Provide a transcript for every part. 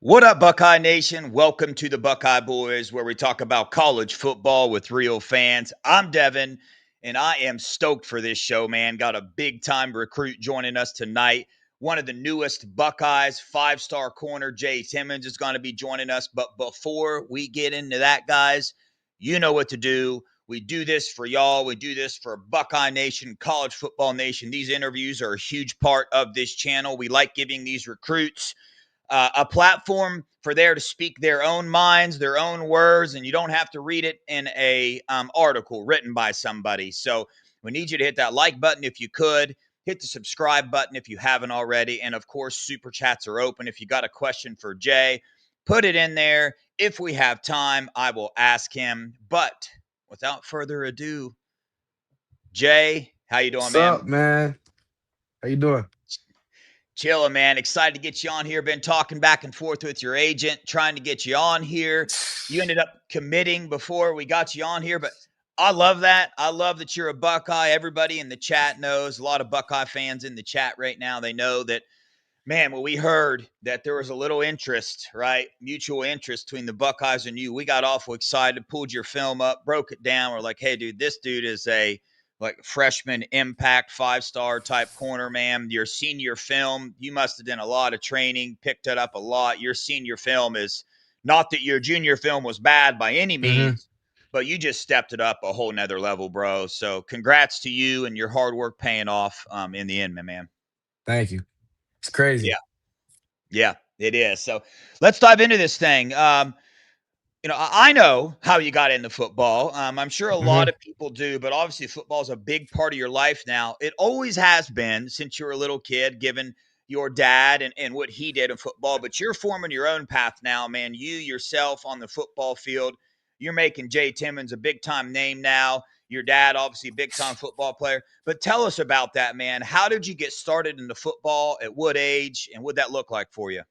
What up, Buckeye Nation? Welcome to the Buckeye Boys, where we talk about college football with real fans. I'm Devin, and I am stoked for this show, man. Got a big time recruit joining us tonight. One of the newest Buckeyes, five-star corner, Jay Timmons, is going to be joining us. But before we get into that, guys, you know what to do. We do this for y'all. We do this for Buckeye Nation, College Football Nation. These interviews are a huge part of this channel. We like giving these recruits a platform for there to speak their own minds, their own words, and you don't have to read it in a article written by somebody. So we need you to hit that like button if you could. Hit the subscribe button if you haven't already. And of course, super chats are open. If you got a question for Jay, put it in there. If we have time, I will ask him. But without further ado, Jay, how you doing, What's man? up, man? How you doing? Chilling, man. Excited to get you on here. Been talking back and forth with your agent, trying to get you on here. You ended up committing before we got you on here, but I love that. I love that you're a Buckeye. Everybody in the chat knows. A lot of Buckeye fans in the chat right now. They know that, man, when we heard that there was a little interest, right? Mutual interest between the Buckeyes and you, we got awful excited, pulled your film up, broke it down. We're like, hey, dude, this dude is a like freshman impact five-star type corner, man. Your senior film, you must have done a lot of training, picked it up a lot. Your senior film is not that your junior film was bad by any hmm means, but you just stepped it up a whole nother level, bro. So congrats to you and your hard work paying off in the end, my man. Thank you. It's crazy. Yeah. Yeah, it is. So let's dive into this thing. I know how you got into football. I'm sure a lot hmm of people do, but obviously football is a big part of your life now. It always has been since you were a little kid, given your dad and what he did in football. But you're forming your own path now, man. You yourself on the football field, you're making Jay Timmons a big time name now. Your dad, obviously, a big time football player. But tell us about that, man. How did you get started into football? At what age? And what that look like for you?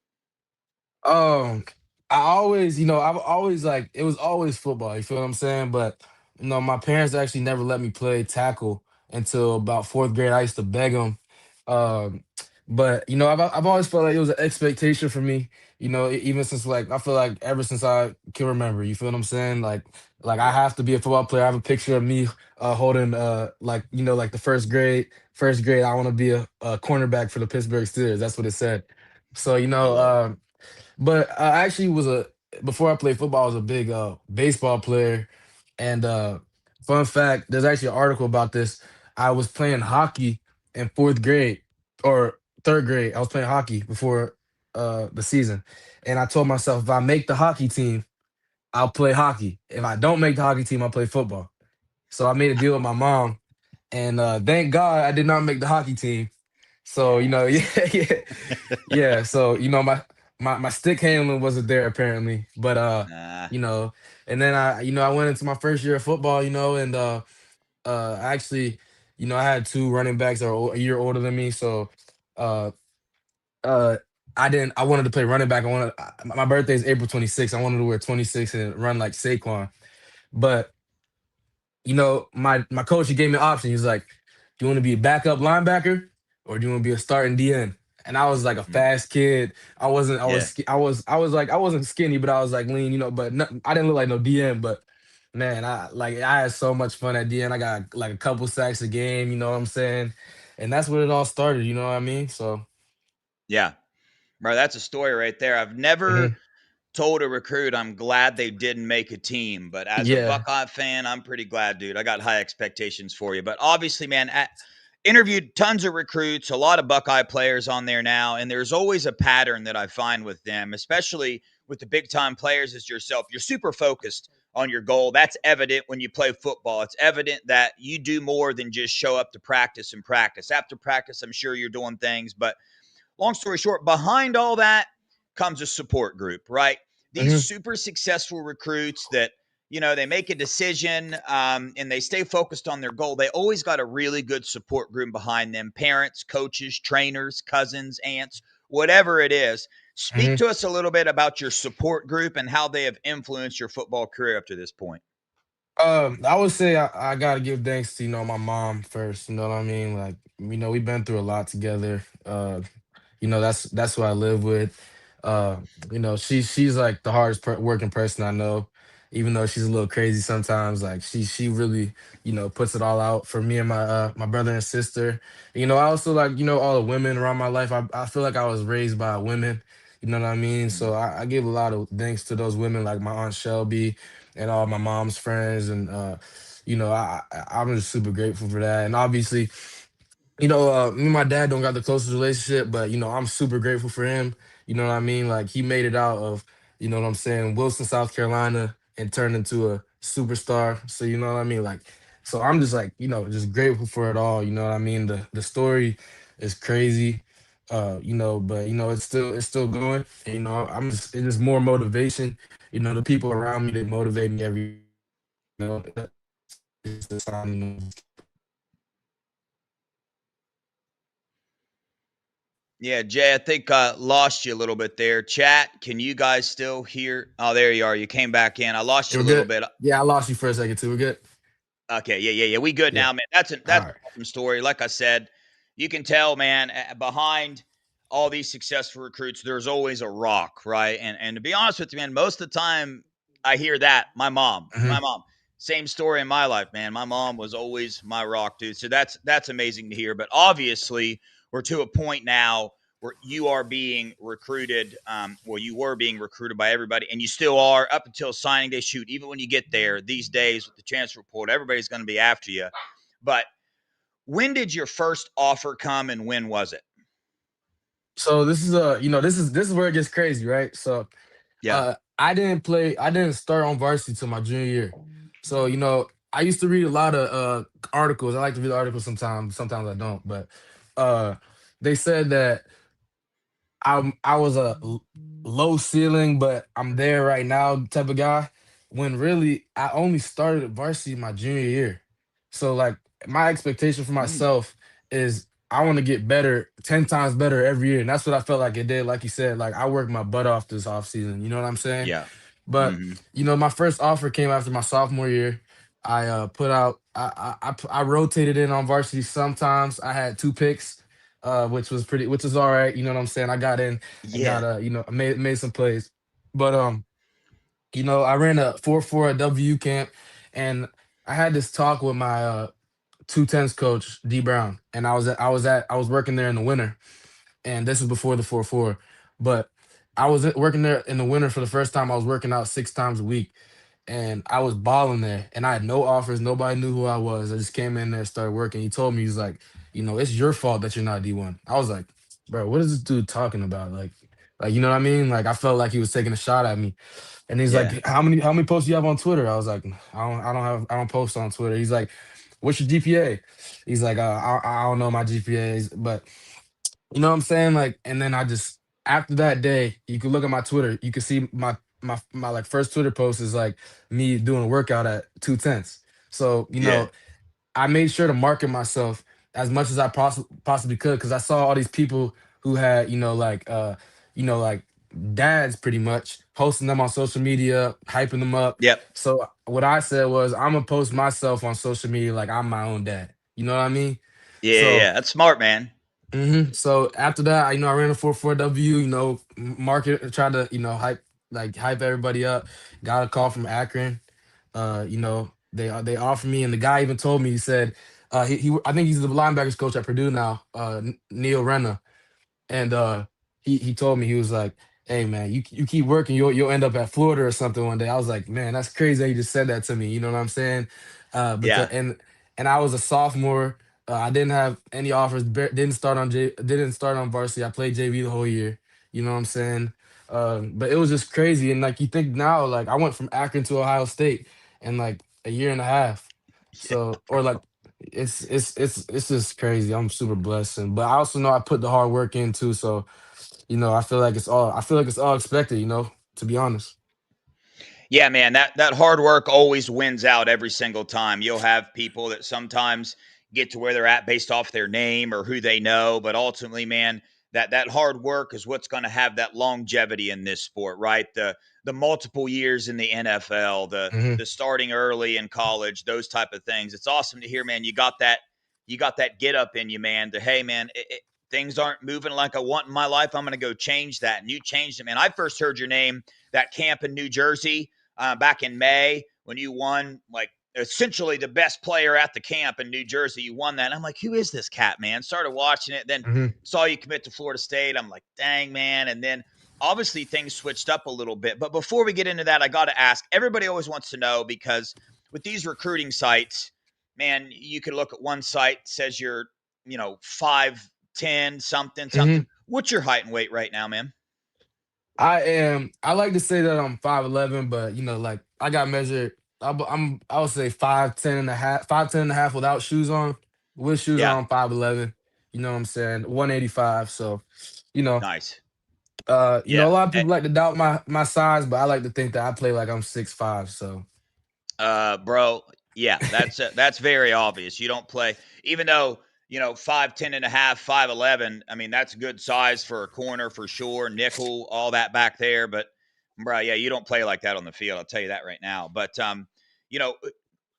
Um, I always, I've always like it was always football. You feel what I'm saying? But my parents actually never let me play tackle until about fourth grade. I used to beg them. Um, but I've always felt like it was an expectation for me. Even since like I feel like ever since I can remember. You feel what I'm saying? Like I Yeah. have to be a football player. I have a picture of me holding like like the first grade. I want to be a cornerback for the Pittsburgh Steelers. That's what it said. So I love it. but I actually was a before I played football, I was a big baseball player. And fun fact, there's actually an article about this. I was playing hockey in fourth grade or third grade. I was playing hockey before the season, and I told myself if I make the hockey team, I'll play hockey. If I don't make the hockey team, I'll play football. So I made a deal with my mom, and thank God I did not make the hockey team. So yeah, yeah, yeah. So my stick handling wasn't there apparently, but Nah. you know, and then I went into my first year of football, and actually, I had two running backs that were a year older than me, so uh uh I didn't. I wanted to play running back. My birthday is April 26th. I wanted to wear 26 and run like Saquon, but my coach, he gave me an option. He was like, "Do you want to be a backup linebacker or do you want to be a starting DN?" And I was like a Mhm. fast kid. I wasn't. Yeah. I was like I wasn't skinny, but I was like lean. But I didn't look like no DN. But man, I had so much fun at DN. I got like a couple sacks a game. You know what I'm saying? And that's when it all started. You know what I mean? So Yeah. Bro, that's a story right there. I've never mhm. told a recruit I'm glad they didn't make a team, but as a Yeah. Buckeye fan, I'm pretty glad, dude. I got high expectations for you. But obviously, man, interviewed tons of recruits, a lot of Buckeye players on there now, and there's always a pattern that I find with them, especially with the big time players as yourself. You're super focused on your goal. That's evident when you play football. It's evident that you do more than just show up to practice and practice. After practice, I'm sure you're doing things, but long story short, behind all that comes a support group, right? These hmm super successful recruits that, they make a decision and they stay focused on their goal. They always got a really good support group behind them, parents, coaches, trainers, cousins, aunts, whatever it is. Speak hmm to us a little bit about your support group and how they have influenced your football career up to this point. I would say I gotta give thanks to my mom first. You know what I mean? Like we've been through a lot together. That's who I live with. Uh, she's like the hardest working person I know. Even though she's a little crazy sometimes, like she really puts it all out for me and my brother and sister. I also like all the women around my life. I feel like I was raised by women. You know what I mean? So Mhm. I give a lot of thanks to those women, like my aunt Shelby and all my mom's friends, and I'm just super grateful for that. And obviously, me and my dad don't got the closest relationship, but I'm super grateful for him. You know what I mean? Like he made it out of, what I'm saying, Wilson, South Carolina, and turned into a superstar. So you know what I mean? Like, so I'm just like, just grateful for it all. You know what I mean? The story is crazy. But it's still going. And, it's just more motivation. The people around me, they motivate me every day. It's the sign, Yeah, Jay, I think I lost you a little bit there. Chat, can you guys still hear? Oh, there you are. You came back in. I lost you we're a little good. bit. Yeah, I lost you for a second too. We're good. Okay, yeah. We good Yeah. now, man. That's All right. an awesome story. Like I said, you can tell, man, behind all these successful recruits, there's always a rock, right? And to be honest with you, man, most of the time I hear that my Mhm. mom, same story in my life, man. My mom was always my rock, dude. So that's amazing to hear. But obviously, we're to a point now where you are being recruited. Well, you were being recruited by everybody, and you still are up until signing day. Shoot, even when you get there these days with the transfer report, everybody's going to be after you. But when did your first offer come, and when was it? So this is where it gets crazy, right? So Yeah. I didn't start on varsity till my junior year. So, I used to read a lot of articles. I like to read articles sometimes I don't, but uh they said that I was a low ceiling, but I'm there right now type of guy. When really I only started at varsity my junior year. So like my expectation for Mm. myself is I want to get better, 10 times better every year. And that's what I felt like it did. Like you said, like I worked my butt off this off season. You know what I'm saying? Yeah. But Hmm. my first offer came after my sophomore year. I put out I rotated in on varsity sometimes. I had two picks, which was all right. You know what I'm saying? I got in and Yeah. got made some plays. But I ran a 4-4 at WU camp, and I had this talk with my 210s coach D Brown, and I was working there in the winter, and this was before the 4-4. But I was working there in the winter for the first time. I was working out 6 times a week, and I was balling there. And I had no offers. Nobody knew who I was. I just came in there, started working. He told me, he's like, it's your fault that you're not D1. I was like, bro, what is this dude talking about? Like, you know what I mean? Like, I felt like he was taking a shot at me. And he's Yeah. like, how many posts do you have on Twitter? I was like, I don't post on Twitter. He's like, what's your GPA? He's like, I don't know my GPAs, but you know what I'm saying? Like, and then I just after that day, you could look at my Twitter. You could see my like first Twitter post is like me doing a workout at 210s. So, Yeah. I made sure to market myself as much as I possibly could because I saw all these people who had, like dads pretty much posting them on social media, hyping them up. Yep. So what I said was I'm gonna post myself on social media like I'm my own dad. You know what I mean? So Yeah. That's smart, man. So after that, I ran a 4-4 W. Market tried to hype everybody up. Got a call from Akron. They offered me, and the guy even told me he said I think he's the linebackers coach at Purdue now. Neil Renna. And he told me he was like, "Hey man, you keep working, you'll end up at Florida or something one day." I was like, "Man, that's crazy that you just said that to me." You know what I'm saying? Because Yeah. and I was a sophomore. I didn't have any offers. Didn't start on varsity. I played JV the whole year. You know what I'm saying? But it was just crazy. And like you think now, like I went from Akron to Ohio State in like a year and a half. Yeah. So or like it's just crazy. I'm super blessed, but I also know I put the hard work in too. So I feel like it's all expected. To be honest. Yeah, man, that hard work always wins out every single time. You'll have people that sometimes get to where they're at based off their name or who they know, but ultimately, man, that hard work is what's going to have that longevity in this sport, right? The multiple years in the NFL, Hmm. the starting early in college, those type of things. It's awesome to hear, man. You got that get up in you, man. To hey, man, things aren't moving like I want in my life. I'm going to go change that. And you changed it, man. I first heard your name that camp in New Jersey back in May when you won, like, essentially the best player at the camp in New Jersey. You won that. And I'm like, who is this cat, man? Started watching it, then Hmm. saw you commit to Florida State. I'm like, dang, man. And then obviously things switched up a little bit. But before we get into that, I got to ask, everybody always wants to know, because with these recruiting sites, man, you could look at one site, says you're, 5'10", something, something. Hmm. What's your height and weight right now, man? I like to say that I'm 5'11", but like I got measured. I would say 5'10" and a half, 5'10" and a half without shoes on. With shoes Yeah, on, I'm 5'11". You know what I'm saying? 185. So, you know, nice. a Yeah. lot of people like to doubt my size, but I like to think that I play like I'm 6'5". So, Bro, yeah, that's very obvious. You don't play, even though 5'10" and a half, 5'11". I mean, that's good size for a corner for sure. Nickel, all that back there, but bro, yeah, you don't play like that on the field. I'll tell you that right now. But you know,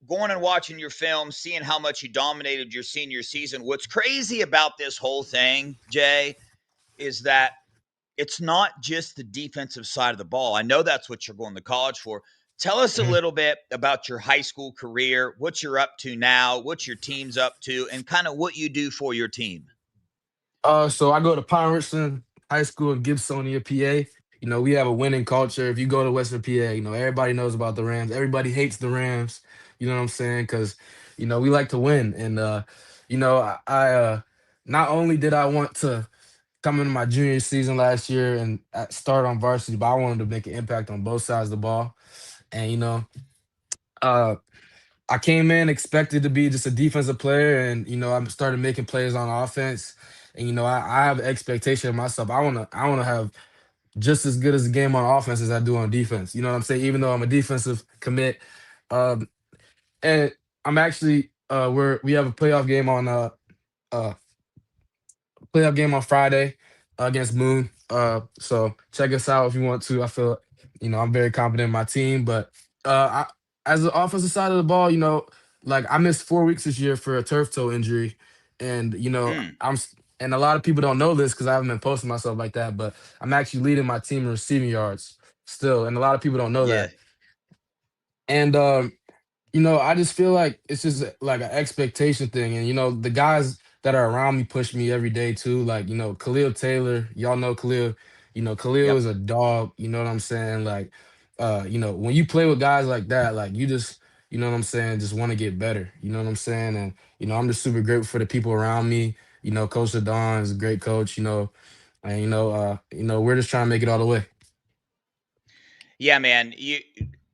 going and watching your film, seeing how much you dominated your senior season. What's crazy about this whole thing, Jay, is that it's not just the defensive side of the ball. I know that's what you're going to college for. Tell us a mhm. little bit about your high school career, what you're up to now, what your team's up to, and kind of what you do for your team. So I go to Pine Richland High School in Gibsonia, PA. We have a winning culture. If you go to Western PA, everybody knows about the Rams. Everybody hates the Rams. You know what I'm saying? Because we like to win. And not only did I want to come into my junior season last year and start on varsity, but I wanted to make an impact on both sides of the ball. And uh, I came in expected to be just a defensive player, and I started making plays on offense. And I have an expectation of myself. I wanna have just as good as a game on offense as I do on defense. You know what I'm saying? Even though I'm a defensive commit, um, and I'm actually we have a uh playoff game on Friday against Moon. So check us out if you want to. I feel, I'm very confident in my team, but as the offensive side of the ball, like I missed 4 weeks this year for a turf toe injury, and Mm, and a lot of people don't know this because I haven't been posting myself like that, but I'm actually leading my team in receiving yards still, and a lot of people don't know yeah, that. And I just feel like it's just like an expectation thing. And the guys that are around me push me every day too. Like, Khalil Taylor, y'all know Khalil. Khalil yep. is a dog, you know what I'm saying? Like, when you play with guys like that, like you just, you know what I'm saying, just want to get better. You know what I'm saying? And, I'm just super grateful for the people around me. Coach Adon is a great coach, and we're just trying to make it all the way. Yeah, man.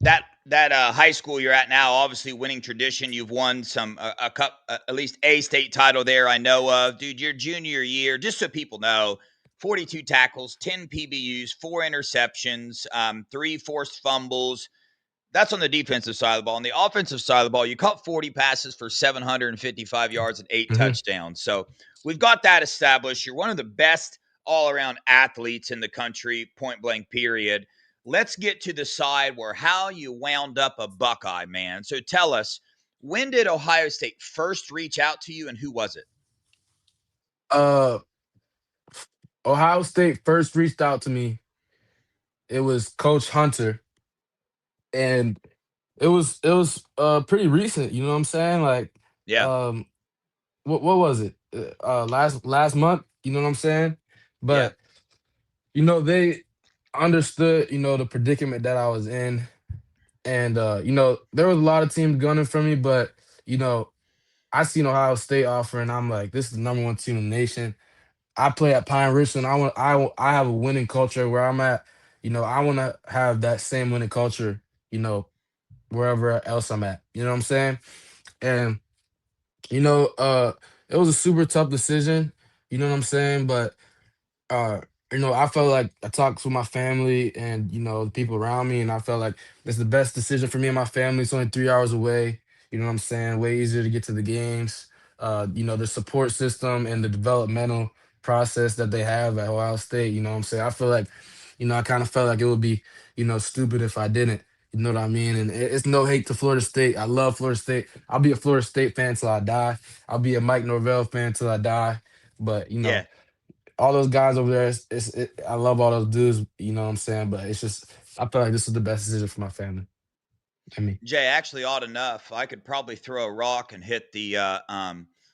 That high school you're at now, obviously winning tradition. You've won some a cup, at least a state title there. I know of, dude. Your junior year, just so people know, 42 tackles, 10 PBUs, 4 interceptions, 3 forced fumbles. That's on the defensive side of the ball. On the offensive side of the ball, you caught 40 passes for 755 yards and 8 Hmm. touchdowns. So we've got that established. You're one of the best all around athletes in the country, point blank, period. Let's get to the side where how you wound up a Buckeye, man. So tell us, when did Ohio State first reach out to you and who was it? Uh, Ohio State first reached out to me. It was Coach Hunter, and it was pretty recent. You know what I'm saying? Like, Yeah, um, what was it? Last month. You know what I'm saying? yeah, But they understood the predicament that I was in, and there was a lot of teams gunning for me, but you know I seen Ohio State offer, and I'm like, this is the number one team in the nation. I play at Pine Richland. I have a winning culture where I'm at. I want to have that same winning culture. You know, wherever else I'm at. You know what I'm saying? And you know, uh, it was a super tough decision. You know what I'm saying? But uh, I felt like I talked to my family and the people around me, and I felt like it's the best decision for me and my family. It's only 3 hours away. You know what I'm saying? Way easier to get to the games. The support system and the developmental process that they have at Ohio State. You know what I'm saying? I feel like, I kind of felt like it would be, stupid if I didn't. You know what I mean? And it's no hate to Florida State. I love Florida State. I'll be a Florida State fan till I die. I'll be a Mike Norvell fan till I die. But yeah. all those guys over there. I love all those dudes. You know what I'm saying? But it's just I feel like this was the best decision for my family and me. Jay, actually, odd enough, I could probably throw a rock and hit the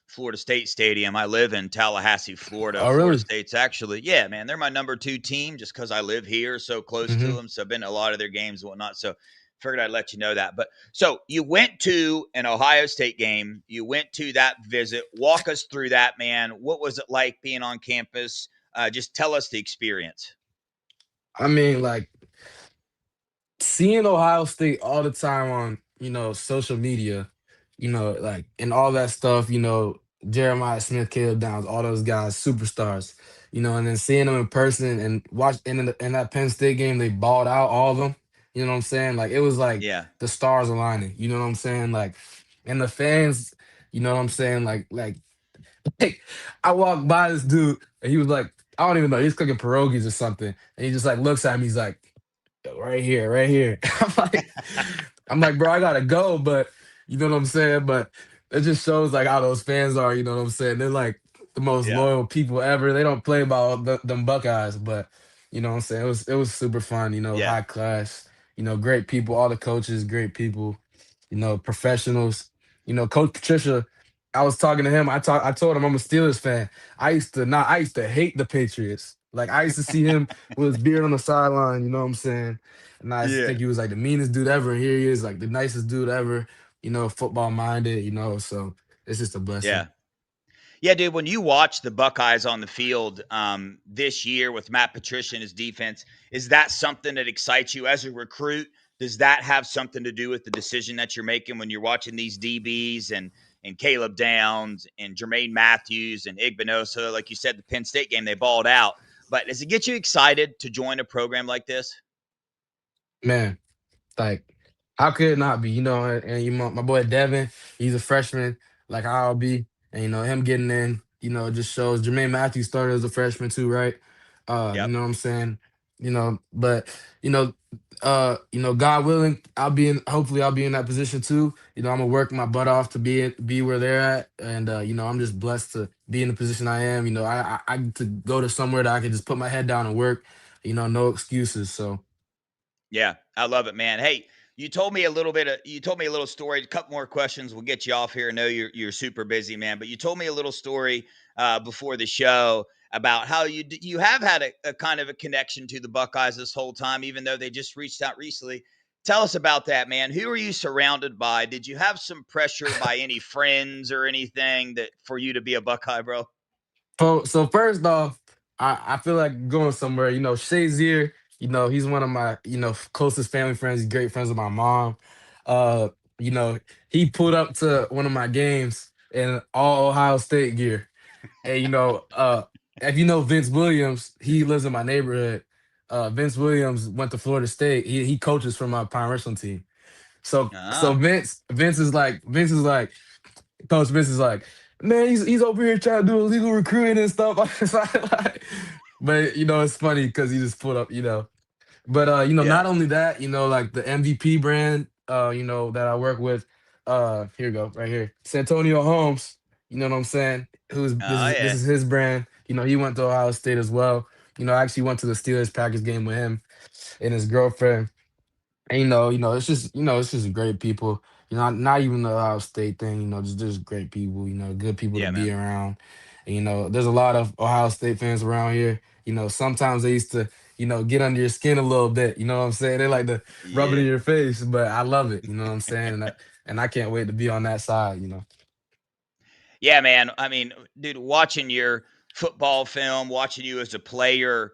Florida State Stadium. I live in Tallahassee, Florida. Oh, Florida really? State's actually, yeah, man, they're my number two team just because I live here, so close to Hmm. them. So I've been to a lot of their games and whatnot. So figured I'd let you know that. But so you went to an Ohio State game. You went to that visit. Walk us through that, man. What was it like being on campus? Just tell us the experience. I mean, like seeing Ohio State all the time on, social media, like and all that stuff, Jeremiah Smith, Caleb Downs, all those guys, superstars, and then seeing them in person and watch in that Penn State game, they balled out all of them. You know what I'm saying? Like it was like Yeah. the stars aligning. You know what I'm saying? Like, and the fans, you know what I'm saying? Like I walked by this dude and he was like, I don't even know, he's cooking pierogies or something, and he just like looks at me, he's like, right here, right here. I'm like, bro, I gotta go, but you know what I'm saying? But it just shows like how those fans are, you know what I'm saying? They're like the most Yeah. loyal people ever. They don't play about them Buckeyes, but you know what I'm saying? It was super fun, Yeah. high class, great people, all the coaches, great people, professionals. Coach Patricia, I was talking to him. I told him I'm a Steelers fan. I used to hate the Patriots. Like I used to see him with his beard on the sideline, you know what I'm saying? And I used to Yeah. think he was like the meanest dude ever. And here he is, like the nicest dude ever, football minded, so it's just a blessing. Yeah. Yeah, dude, when you watch the Buckeyes on the field this year with Matt Patricia and his defense, is that something that excites you as a recruit? Does that have something to do with the decision that you're making when you're watching these DBs and Caleb Downs and Jermaine Matthews and Igbinosa? Like you said, the Penn State game, they balled out. But does it get you excited to join a program like this? Man, like, how could it not be? And my boy Devin, he's a freshman, like I'll be, and him getting in, it just shows. Jermaine Matthews started as a freshman too, right? You Yep. know what I'm saying? But you know, God willing, hopefully I'll be in that position too. I'm gonna work my butt off to be where they're at, and I'm just blessed to be in the position I am. I get to go to somewhere that I can just put my head down and work. No excuses. So. Yeah, I love it, man. Hey, you told me a little story. A couple more questions. We'll get you off here. I know you're super busy, man. But you told me a little story before the show about how you have had a kind of a connection to the Buckeyes this whole time, even though they just reached out recently. Tell us about that, man. Who are you surrounded by? Did you have some pressure by any friends or anything that for you to be a Buckeye, bro? So first off, I feel like going somewhere. Shazier, he's one of my, closest family friends. He's great friends with my mom. Uh, you know, he pulled up to one of my games in all Ohio State gear. And if you know Vince Williams, he lives in my neighborhood. Vince Williams went to Florida State. He coaches for my Pine Wrestling team. So Ah, Coach Vince is like, man, he's over here trying to do illegal recruiting and stuff. But it's funny because he just put up, But yeah. not only that, like the MVP brand, that I work with. Here you go, right here, Santonio Holmes. You know what I'm saying? Who's this Oh is this yeah. is his brand. He went to Ohio State as well. I actually went to the Steelers Packers game with him and his girlfriend. And, it's just great people. Not even the Ohio State thing. Just great people. Good people to Yeah, be man. around. And, there's a lot of Ohio State fans around here. Sometimes they used to, get under your skin a little bit. You know what I'm saying? They like to rub it Yeah. in your face, but I love it. You know what I'm saying? And I can't wait to be on that side. Yeah, man. I mean, dude, watching your football film, watching you as a player,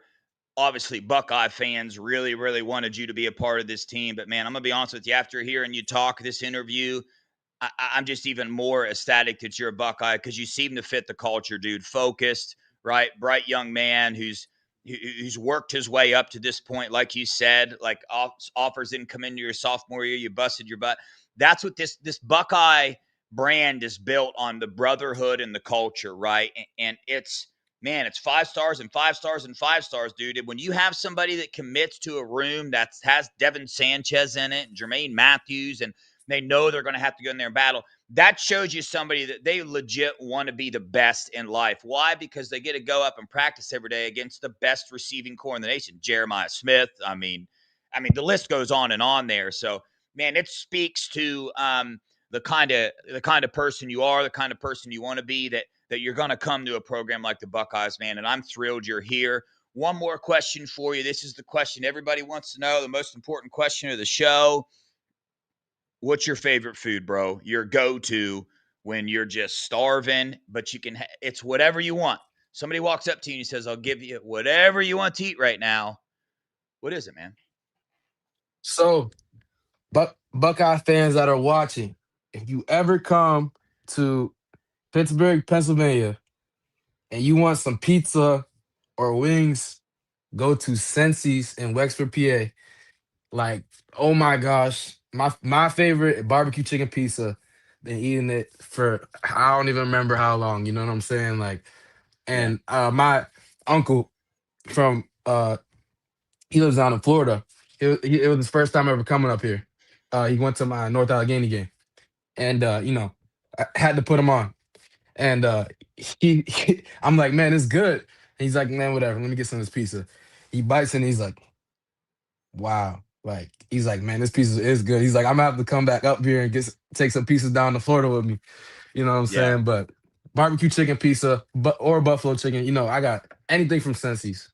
obviously Buckeye fans really, really wanted you to be a part of this team. But man, I'm gonna be honest with you. After hearing you talk this interview, I'm just even more ecstatic that you're a Buckeye because you seem to fit the culture, dude. Focused, right? Bright young man who's worked his way up to this point, like you said. Like offers didn't come into your sophomore year, you busted your butt. That's what this Buckeye brand is built on, the brotherhood and the culture, right? And it's, man, it's 5 stars and 5 stars and 5 stars, dude. And when you have somebody that commits to a room that has Devin Sanchez in it, and Jermaine Matthews, and They know they're going to have to go in there and battle. That shows you somebody that they legit want to be the best in life. Why? Because they get to go up and practice every day against the best receiving core in the nation. Jeremiah Smith. I mean, the list goes on and on there. So, man, it speaks to the kind of person you are, the kind of person you want to be, that you're going to come to a program like the Buckeyes, man. And I'm thrilled you're here. One more question for you. This is the question everybody wants to know, the most important question of the show. What's your favorite food, bro? Your go-to when you're just starving, but you can, it's whatever you want. Somebody walks up to you and he says, I'll give you whatever you want to eat right now. What is it, man? So, Buckeye fans that are watching, if you ever come to Pittsburgh, Pennsylvania, and you want some pizza or wings, go to Sensi's in Wexford, PA. Like, oh my gosh, my favorite barbecue chicken pizza. Been eating it for I don't even remember how long. You know what I'm saying? Like, Yeah. and my uncle from he lives down in Florida. It was his first time ever coming up here. He went to my North Allegheny game, and I had to put him on. And I'm like, man, it's good. And he's like, man, whatever. Let me get some of this pizza. He bites and he's like, wow. Like, he's like, man, this pizza is good. He's like, I'm gonna have to come back up here and take some pieces down to Florida with me. You know what I'm Yeah. saying? But barbecue chicken pizza, or buffalo chicken. I got anything from Sensi's.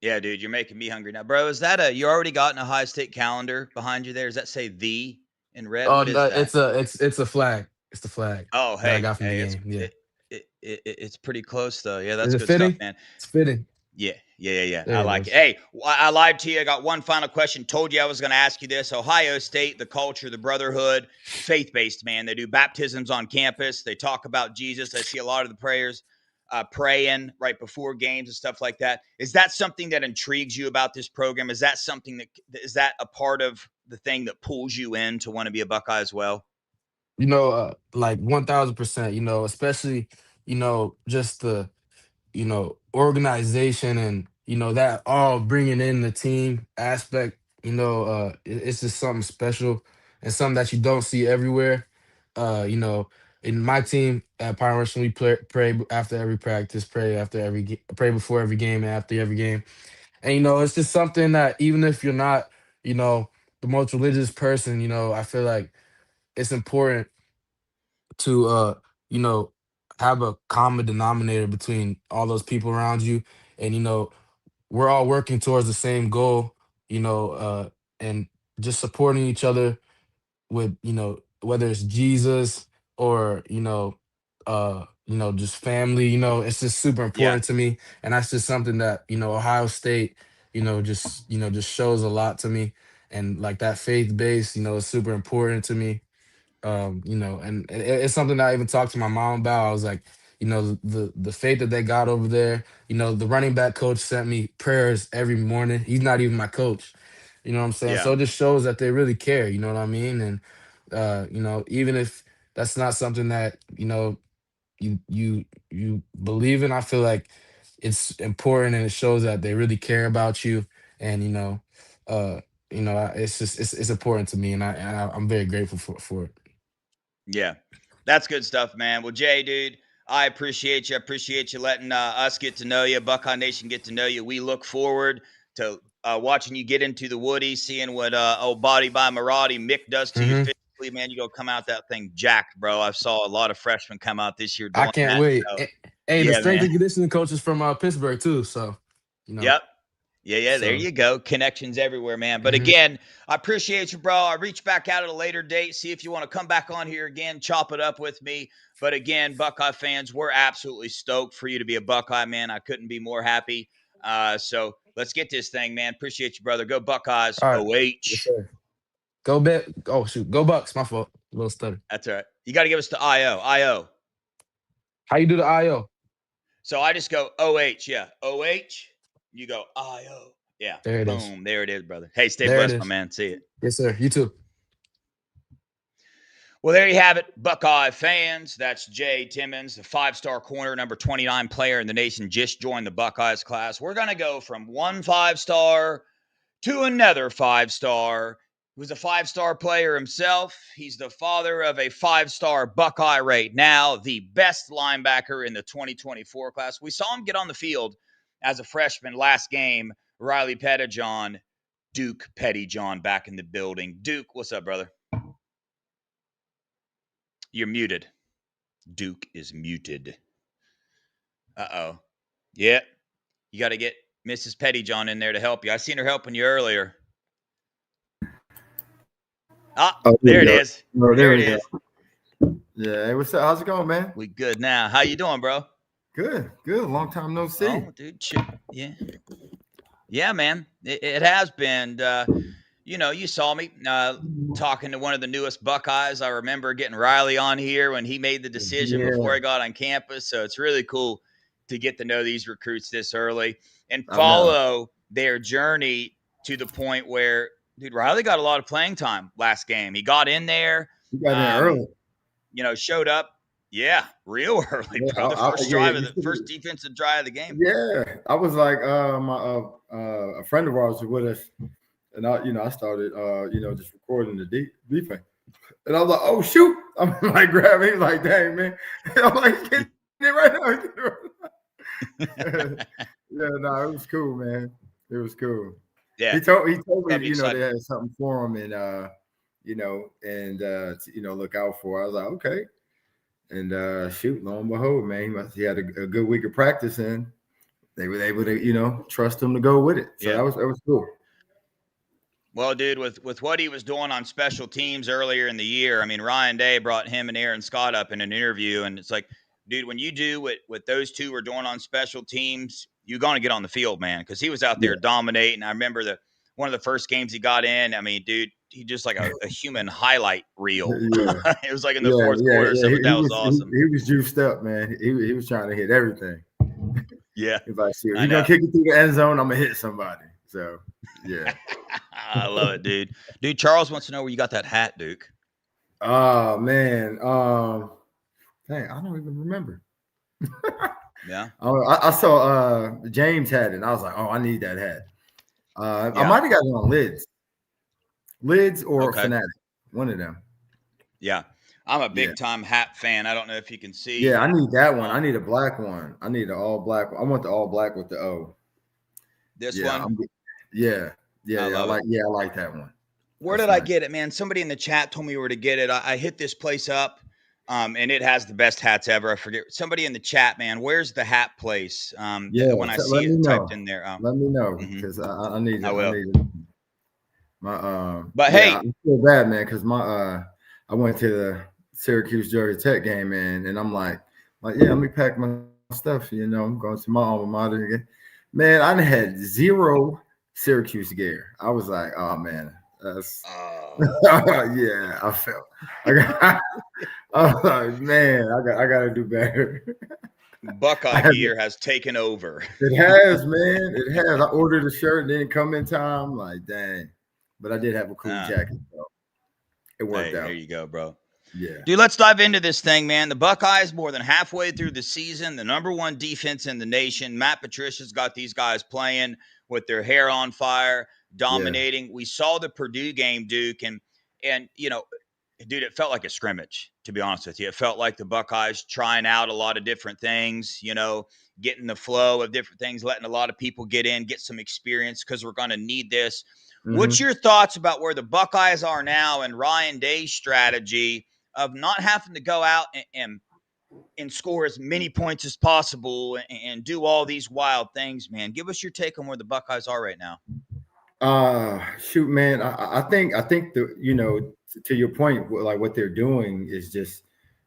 Yeah, dude, you're making me hungry now. Bro, is that you already got an Ohio State calendar behind you there? Does that say the in red? Oh What is no, that? it's a flag. It's the flag Oh, that I hey, got from the hey, game. Yeah. it's pretty close though. Yeah, Is that's it good stuff, fitting? man. It's fitting. Yeah. I There it like it. is. Hey, I lied to you. I got one final question. Told you I was going to ask you this. Ohio State, the culture, the brotherhood, faith-based, man. They do baptisms on campus. They talk about Jesus. I see a lot of the prayers praying right before games and stuff like that. Is that something that intrigues you about this program? Is that something is that a part of the thing that pulls you in to want to be a Buckeye as well? Like 1000%. Especially just the organization, and that all bringing in the team aspect. It's just something special and something that you don't see everywhere. In my team at Pine Russian, we pray after every practice, pray before every game and after every game. And it's just something that, even if you're not you know the most religious person, I feel like it's important to you know have a common denominator between all those people around you. And we're all working towards the same goal. And just supporting each other with, whether it's Jesus or just family. It's just super Yeah. important to me. And that's just something that Ohio State just shows a lot to me. And like that faith base is super important to me. And it's something that I even talked to my mom about. I was like, the faith that they got over there. The running back coach sent me prayers every morning. He's not even my coach. You know what I'm saying? Yeah. So it just shows that they really care. You know what I mean? And even if that's not something that you believe in, I feel like it's important, and it shows that they really care about you. And uh, it's just it's important to me, and I'm very grateful for it. Yeah, that's good stuff, man. Well, Jay, dude, I appreciate you. I appreciate you letting us get to know you, Buckeye Nation get to know you. We look forward to watching you get into the Woody, seeing what old Body by Maradi Mick does to you Hmm. physically, man. You go come out that thing jacked, bro. I saw a lot of freshmen come out this year I doing can't that. wait. So, Hey, the yeah, strength man. and conditioning coach is from Pittsburgh too. So, you know, Yep. Yeah, there so you go. Connections everywhere, man. But mhm. again, I appreciate you, bro. I'll reach back out at a later date, see if you want to come back on here again, chop it up with me. But again, Buckeye fans, we're absolutely stoked for you to be a Buckeye, man. I couldn't be more happy. So let's get this thing, man. Appreciate you, brother. Go Buckeyes, All right. Yes, OH. sir. Go bet. Oh shoot, go Bucks. My fault. A little stutter. That's all right. You got to give us the IO. IO. How you do the IO? So I just go OH. Yeah. OH. You go IO. Yeah. There it is. Boom. There it is, brother. Hey, stay There it blessed, my is. man. See you. Yes, sir. You too. Well, there you have it, Buckeye fans. That's Jay Timmons, the five-star corner, number 29 player in the nation, just joined the Buckeyes class. We're going to go from one five-star to another five-star who's a 5-star player himself. He's the father of a 5-star Buckeye right now, the best linebacker in the 2024 class. We saw him get on the field as a freshman last game. Riley Pettijohn, Duke Pettijohn back in the building. Duke, what's up, brother? You're muted. Duke is muted. Uh-oh. Yeah. You got to get Mrs. Pettijohn in there to help you. I seen her helping you earlier. There it is. Oh, there it is. Yeah, hey, what's up? How's it going, man? We good now. How you doing, bro? Good. Long time no see. Oh, dude, yeah, man. It has been. You saw me talking to one of the newest Buckeyes. I remember getting Riley on here when he made the decision before he got on campus. So it's really cool to get to know these recruits this early and follow their journey to the point where, dude, Riley got a lot of playing time last game. He got in there. He got in early. Showed up. Yeah, real early, bro. The first defensive drive of the game. Yeah, I was like, a friend of ours was with us, and I started, just recording the defense, and I was like, oh shoot, I'm like grabbing, he's like, dang man, I'm like, get it right now. Yeah, no, it was cool, man. It was cool. Yeah, he told me, they had something for him, and look out for. I was like, okay. And shoot, lo and behold, man, he had a good week of practice, and they were able to, trust him to go with it. So that was cool. Well, dude, with what he was doing on special teams earlier in the year, I mean, Ryan Day brought him and Aaron Scott up in an interview, and it's like, dude, when you do what those two were doing on special teams, you're going to get on the field, man, because he was out there dominating. I remember one of the first games he got in. I mean, dude, he just like a human highlight reel. Yeah. It was like in the fourth quarter. So that was awesome. He was juiced up, man. He was trying to hit everything. Yeah. He's like, you're going to kick it through the end zone, I'm going to hit somebody. So, yeah. I love it, dude. Dude, Charles wants to know where you got that hat, Duke. Oh, man. Dang, I don't even remember. Yeah. I saw James had it, and I was like, oh, I need that hat. I might have got it on Lids or Fanatic, one of them. Yeah, I'm a big time hat fan. I don't know if you can see. Yeah, I need that one. I need a black one. I need an all black one. I want the all black with the O. This one. I like that one. Where did I get it, man? Somebody in the chat told me where to get it. I hit this place up, and it has the best hats ever. I forget. Somebody in the chat, man. Where's the hat place? When I see it typed in there, let me know because I need it. I will. I need it. But hey, I feel bad, man, because I went to the Syracuse Georgia Tech game, man, and I'm like, let me pack my stuff. I'm going to my alma mater again. Man, I had zero Syracuse gear. I was like, oh man, that's yeah. I felt. I was like, man, I got to do better. Buckeye gear has taken over. It has, man. It has. I ordered a shirt, didn't come in time. I'm like, dang. But I did have a cool jacket, so it worked out. There you go, bro. Yeah. Dude, let's dive into this thing, man. The Buckeyes, more than halfway through the season, the number one defense in the nation. Matt Patricia's got these guys playing with their hair on fire, dominating. Yeah. We saw the Purdue game, Duke, and dude, it felt like a scrimmage, to be honest with you. It felt like the Buckeyes trying out a lot of different things, getting the flow of different things, letting a lot of people get in, get some experience because we're going to need this. Mm-hmm. What's your thoughts about where the Buckeyes are now and Ryan Day's strategy of not having to go out and score as many points as possible and do all these wild things, man? Give us your take on where the Buckeyes are right now. Shoot, man. I think to your point, like what they're doing is just,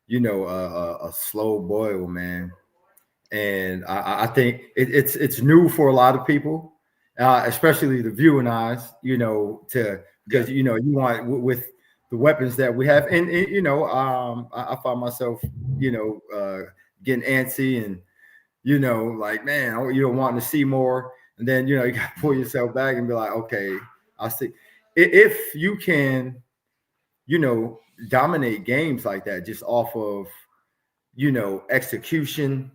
a slow boil, man. And I think it's new for a lot of people, especially the viewing eyes, because you want with the weapons that we have, and I find myself, getting antsy and, like, man, you don't want to see more. And then, you got to pull yourself back and be like, okay, I'll see. If you can, dominate games like that just off of, execution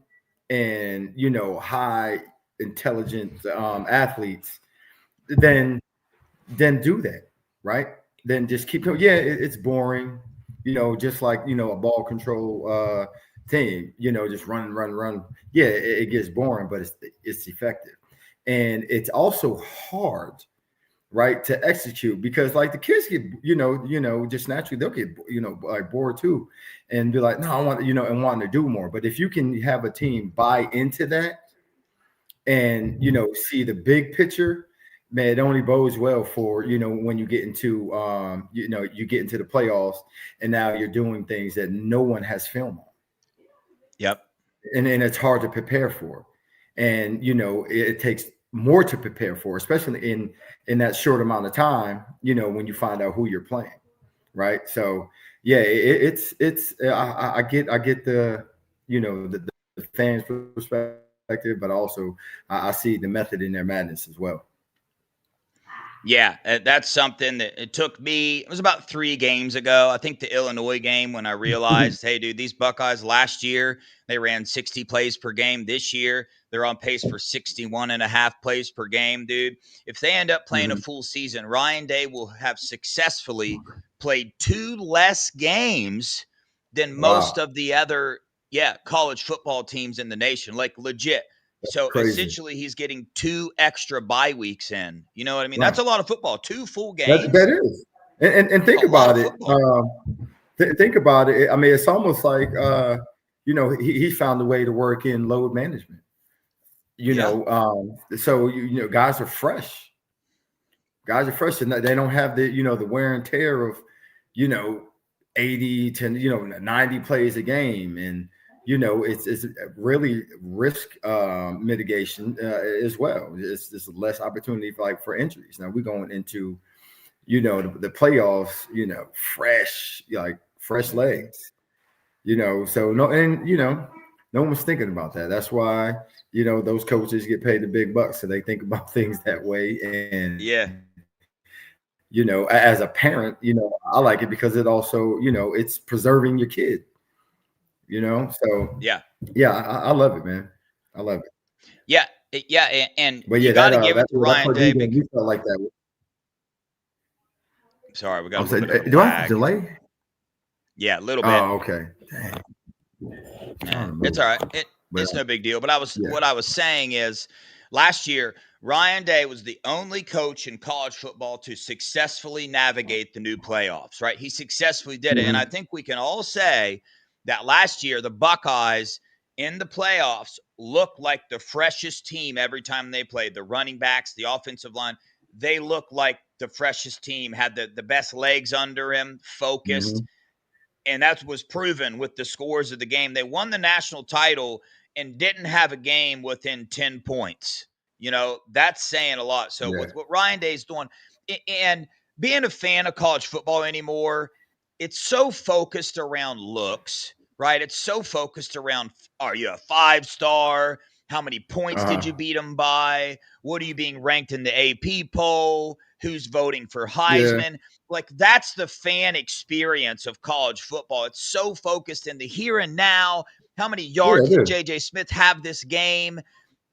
and, high intelligent athletes, then do that, right? then just keep going. Yeah, it's boring, just like, a ball control team, just run. Yeah, it gets boring, but it's effective. And it's also hard, right, to execute, because like the kids get, just naturally they'll get, like bored too, and be like, no, I want, and wanting to do more. But if you can have a team buy into that and, see the big picture, man, it only bodes well for, when you get into, you get into the playoffs, and now you're doing things that no one has film on. Yep. And it's hard to prepare for. And, it takes more to prepare for, especially in that short amount of time, when you find out who you're playing. Right. So, yeah, I get the, the fans' perspective, but also I see the method in their madness as well. Yeah, that's something that it took me. It was about 3 games ago, I think, the Illinois game, when I realized, hey, dude, these Buckeyes last year, they ran 60 plays per game. This year, they're on pace for 61.5 plays per game, dude. If they end up playing a full season, Ryan Day will have successfully played 2 less games than most of the other, college football teams in the nation. Like, legit. So essentially, he's getting 2 extra bye weeks in. You know what I mean? Right. That's a lot of football. 2 full games. That is. And think about it. Think about it. I mean, it's almost like he found a way to work in load management. So guys are fresh. Guys are fresh, and they don't have the the wear and tear of 80 to 90 plays a game, and it's really risk mitigation as well. It's just less opportunity for injuries. Now we're going into, the playoffs, fresh legs, so no one was thinking about that. That's why, those coaches get paid the big bucks. So they think about things that way. And as a parent, I like it because it also, it's preserving your kid. So I love it, man. I love it. And you got to give it to Ryan Day. We felt like that. Sorry, we got a little bit of a do I have to delay? Yeah, a little bit. Oh, okay. It's all right. It's no big deal. But what I was saying is, last year, Ryan Day was the only coach in college football to successfully navigate the new playoffs, right? He successfully did it. And I think we can all say that last year, the Buckeyes in the playoffs looked like the freshest team every time they played. The running backs, the offensive line, they looked like the freshest team, had the best legs under him, focused. And that was proven with the scores of the game. They won the national title and didn't have a game within 10 points. That's saying a lot. So with what Ryan Day's doing, and being a fan of college football anymore, it's so focused around looks, right? It's so focused around, are you a 5-star? How many points did you beat them by? What are you being ranked in the AP poll? Who's voting for Heisman? Yeah. Like, that's the fan experience of college football. It's so focused in the here and now. How many yards did J.J. Smith have this game?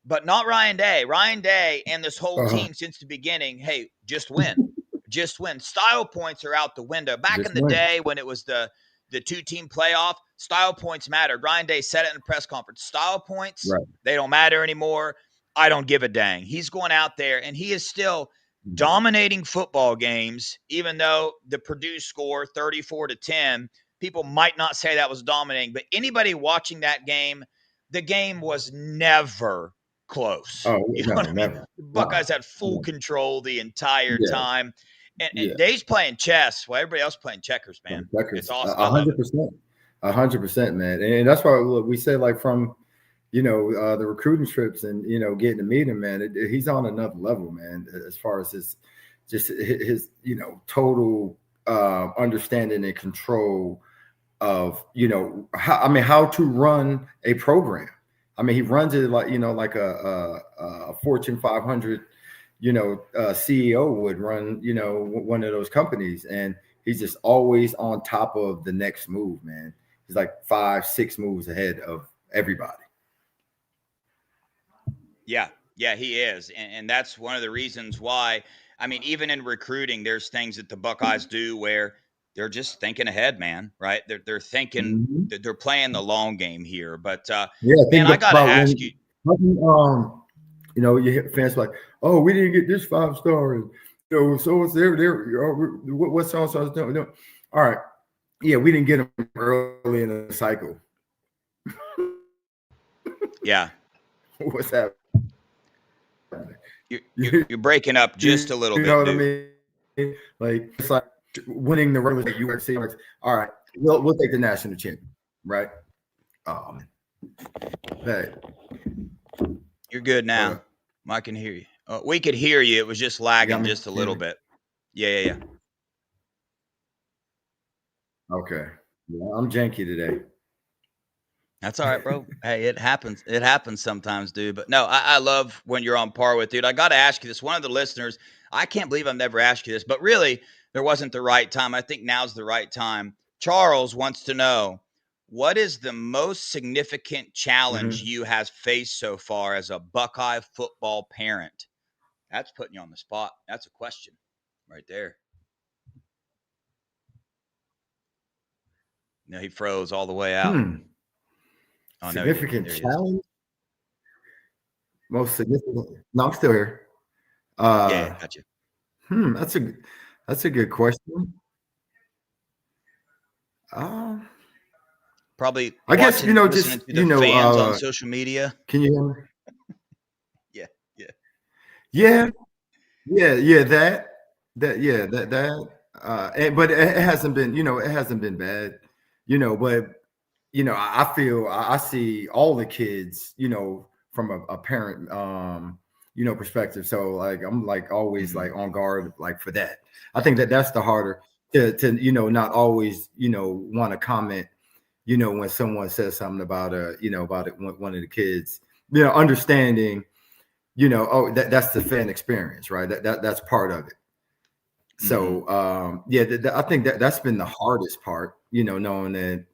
But not Ryan Day. Ryan Day and this whole team since the beginning, hey, just win. Just win. Style points are out the window. Back in the day when it was the 2-team playoff, style points mattered. Ryan Day said it in a press conference. Style points, they don't matter anymore. I don't give a dang. He's going out there, and he is still dominating football games, even though the Purdue score, 34-10, people might not say that was dominating. But anybody watching that game, the game was never close. Never. The Buckeyes had full control the entire time. And Day's playing chess while everybody else playing checkers, man. It's awesome. 100%. 100%, man. And that's why we say, like, from, the recruiting trips and, getting to meet him, man, he's on another level, man, as far as his total understanding and control of, how to run a program. I mean, he runs it like a Fortune 500, CEO would run, one of those companies. And he's just always on top of the next move, man. He's like 5-6 moves ahead of everybody. Yeah, he is. And that's one of the reasons why I mean, even in recruiting, there's things that the Buckeyes do where they're just thinking ahead, man. Right? They're thinking Mm-hmm. that they're playing the long game here. But Yeah, man, think I got to about ask you. you know, you hit fans like, oh, we didn't get this 5-star, and you know, so it's there. What so doing? No. All right, yeah, we didn't get them early in the cycle. Yeah, What's happening? you're breaking up just a little You know bit, what I Duke. mean? Like it's like winning the regular season. You see, like, all right, we'll take the national champion, right? That You're good now. I can hear you. We could hear you. It was just lagging just a little bit. Yeah. Okay. Yeah, I'm janky today. That's all right, bro. Hey, it happens. It happens sometimes, dude. But no, I love when you're on par with, dude. I got to ask you this. One of the listeners, I can't believe I've never asked you this, but really, there wasn't the right time. I think now's the right time. Charles wants to know, what is the most significant challenge you have faced so far as a Buckeye football parent? That's putting you on the spot. That's a question right there. No, he froze all the way out. Oh, Significant challenge? Most significant. No, I'm still here. Yeah, gotcha. That's a good question. Probably. I guess you know, just to the fans on social media. Can you hear me? Yeah. That. But it hasn't been, it hasn't been bad, but I feel I see all the kids, from a parent, perspective. So like I'm like always like on guard like for that. I think that's the harder to not always want to comment, when someone says something about one of the kids, understanding, oh, that's the fan experience, right? That's part of it. So I think that's been the hardest part, knowing that.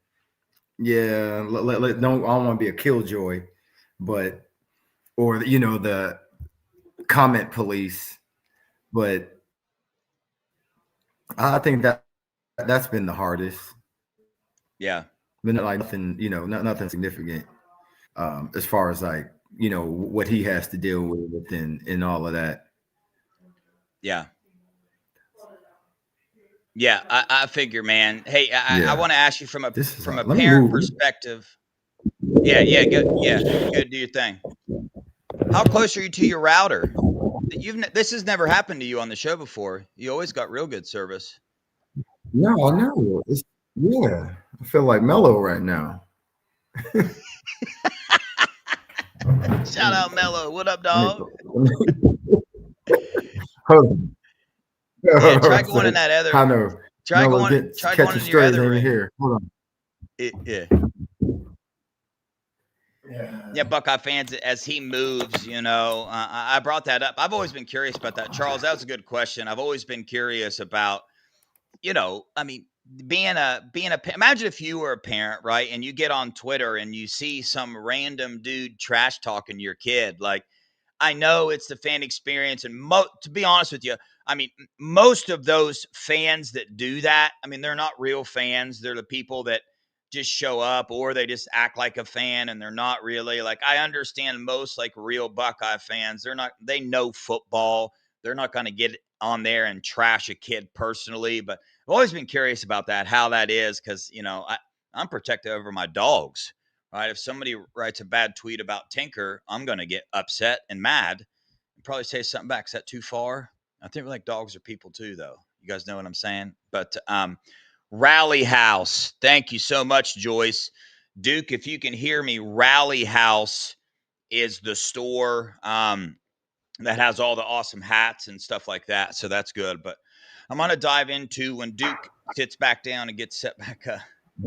Yeah, I don't want to be a killjoy, but or the comment police, but I think that's been the hardest. Yeah, but like nothing, nothing significant, as far as like what he has to deal with and all of that. Yeah, I figure, man. Hey, I want to ask you from a parent perspective. Yeah, good. Do your thing. How close are you to your router? This has never happened to you on the show before. You always got real good service. No, yeah. I feel like Mello right now. Shout out Mello. What up, dog? Yeah, try going in that other. I know. Try going in your other ring. Here. Hold on. Yeah, Buckeye fans, as he moves, I brought that up. I've always been curious about that. Charles, that was a good question. I've always been curious about, I mean, being a imagine if you were a parent, right? And you get on Twitter and you see some random dude trash talking your kid. Like, I know it's the fan experience. And to be honest with you, I mean, most of those fans that do that, I mean, they're not real fans. They're the people that just show up, or they just act like a fan and they're not really. Like, I understand most like real Buckeye fans, they know football. They're not going to get on there and trash a kid personally, but I've always been curious about that, how that is. Cause I'm protective over my dogs, right? If somebody writes a bad tweet about Tinker, I'm going to get upset and mad and probably say something back. Is that too far? I think like dogs are people too, though. You guys know what I'm saying? But Rally House. Thank you so much, Joyce. Duke, if you can hear me, Rally House is the store that has all the awesome hats and stuff like that. So that's good. But I'm going to dive into when Duke sits back down and gets set back up.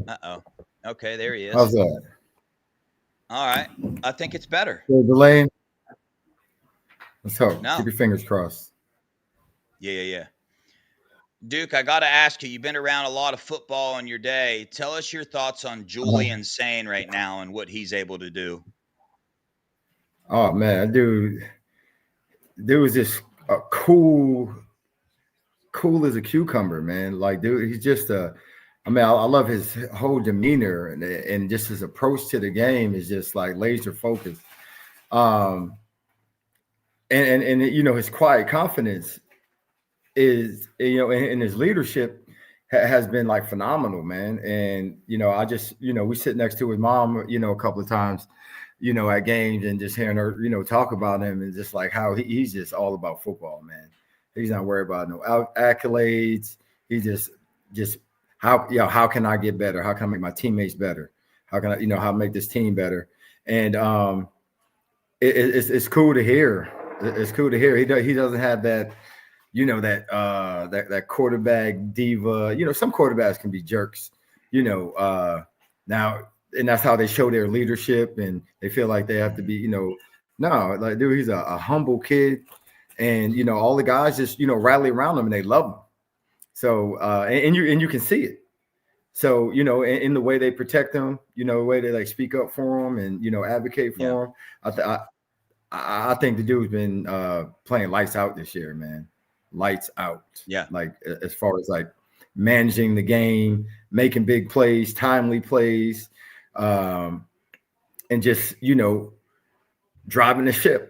Uh-oh. Okay, there he is. How's that? All right. I think it's better. Delay. Let's hope. No. Keep your fingers crossed. Yeah. Duke, I got to ask you, you've been around a lot of football in your day. Tell us your thoughts on Julian Sane right now and what he's able to do. Oh, man, dude was just a cool cool as a cucumber, man. Like, dude, he's just I love his whole demeanor and just his approach to the game is just like laser focused. And his quiet confidence is, and his leadership has been like phenomenal, man. And, I just, we sit next to his mom, a couple of times, at games and just hearing her, talk about him and just like how he's just all about football, man. He's not worried about no accolades. He just how can I get better? How can I make my teammates better? How can I, how make this team better? And it's cool to hear. It's cool to hear. He doesn't have that, that quarterback diva. Some quarterbacks can be jerks, now, and that's how they show their leadership and they feel like they have to be, no, like, dude, he's a humble kid. And, all the guys just, rally around him and they love him. So, and you can see it. So, in the way they protect him, the way they like speak up for him and, advocate for him. I think the dude's been playing lights out this year, man. Lights out. Yeah. Like as far as like managing the game, making big plays, timely plays, and just, driving the ship.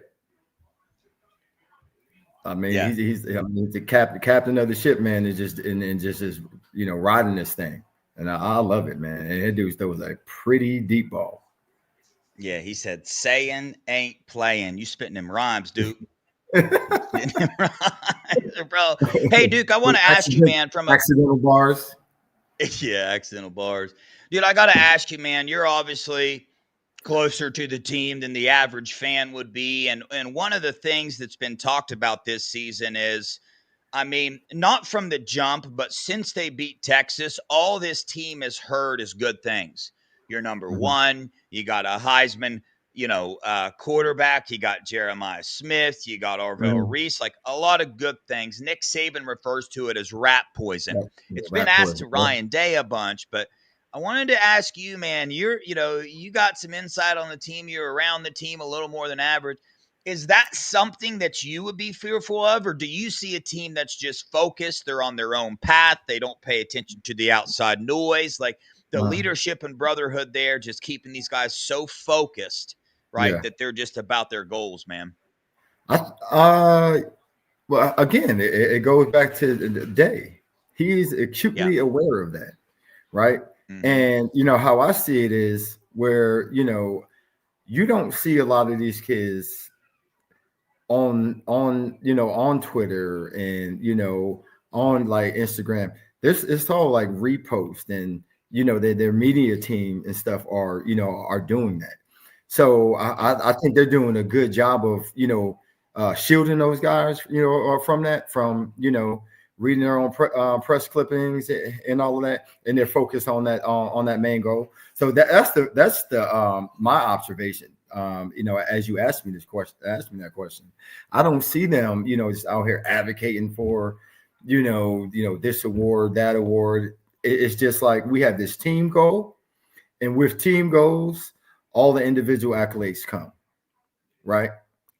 I mean, he's the captain of the ship, man. Is just is riding this thing, and I love it, man. And that dude throws a pretty deep ball. Yeah, he said, "Saying ain't playing." You spitting them rhymes, Duke. Bro. Hey, Duke, I want to ask you, man, from accidental bars. Yeah, accidental bars, dude. I got to ask you, man. You're obviously closer to the team than the average fan would be. And one of the things that's been talked about this season is, I mean, not from the jump, but since they beat Texas, all this team has heard is good things. You're number one. You got a Heisman, quarterback. You got Jeremiah Smith. You got Orville Reese. Like a lot of good things. Nick Saban refers to it as rat poison. It's been asked to Ryan Day a bunch, but I wanted to ask you, man, you got some insight on the team. You're around the team a little more than average. Is that something that you would be fearful of, or do you see a team that's just focused? They're on their own path. They don't pay attention to the outside noise. Like the leadership and brotherhood there, just keeping these guys so focused, right, that they're just about their goals, man. Well, again, it goes back to the Day. He's acutely aware of that, right? And how I see it is where you don't see a lot of these kids on Twitter and on like Instagram. It's all like repost and their media team and stuff are doing that. So I think they're doing a good job of shielding those guys from reading their own press clippings and all of that, and they're focused on that main goal. So that's my observation. As you asked me that question, I don't see them, just out here advocating for, this award, that award. It's just like we have this team goal, and with team goals, all the individual accolades come, right?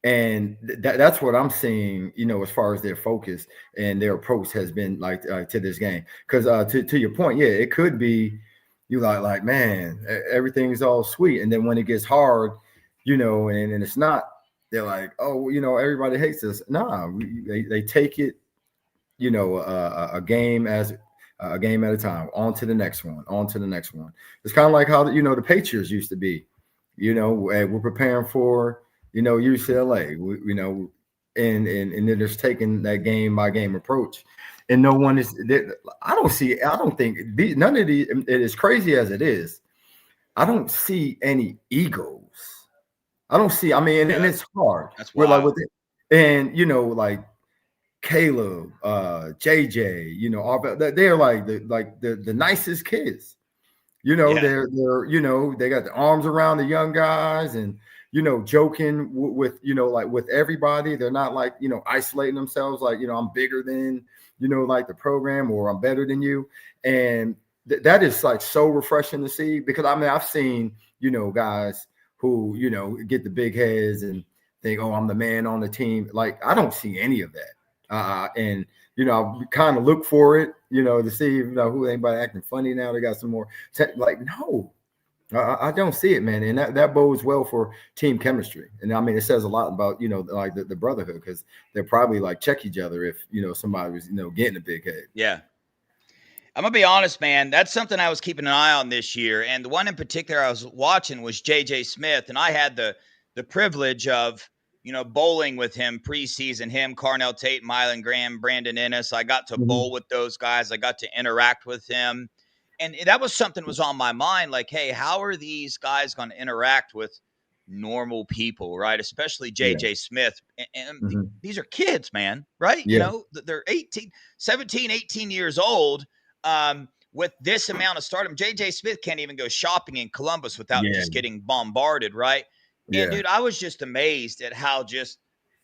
And that's what I'm seeing, as far as their focus and their approach has been like to this game. Because to your point, it could be you like, man, everything's all sweet, and then when it gets hard, and it's not, they're like, oh, everybody hates us. Nah, they take it, a game at a time, on to the next one. It's kind of like how the Patriots used to be. We're preparing for UCLA, and they're just taking that game by game approach, and no one is. I don't think none of these. It is crazy as it is. I don't see any egos. I don't see. I mean, and it's hard. That's wild. Like with it, and like Caleb, JJ, they're like the nicest kids. They're they got the arms around the young guys and joking with like with everybody. They're not like isolating themselves like I'm bigger than like the program, or I'm better than you. And that is like so refreshing to see, because I mean I've seen guys who get the big heads and think, oh, I'm the man on the team. Like I don't see any of that. And I kind of look for it, to see who anybody acting funny now. They got some more no. I don't see it, man, and that bodes well for team chemistry. And I mean, it says a lot about like the brotherhood, because they'll probably like check each other if somebody was getting a big head. Yeah, I'm gonna be honest, man. That's something I was keeping an eye on this year, and the one in particular I was watching was J.J. Smith, and I had the privilege of bowling with him preseason. Him, Carnell Tate, Mylan Graham, Brandon Ennis. I got to bowl with those guys. I got to interact with him. And that was something that was on my mind, like, hey, how are these guys going to interact with normal people, right? Especially J.J. Smith. And these are kids, man, right? Yeah. They're 17, 18 years old with this amount of stardom. J.J. Smith can't even go shopping in Columbus without just getting bombarded, right? Yeah. And, dude, I was just amazed at how he's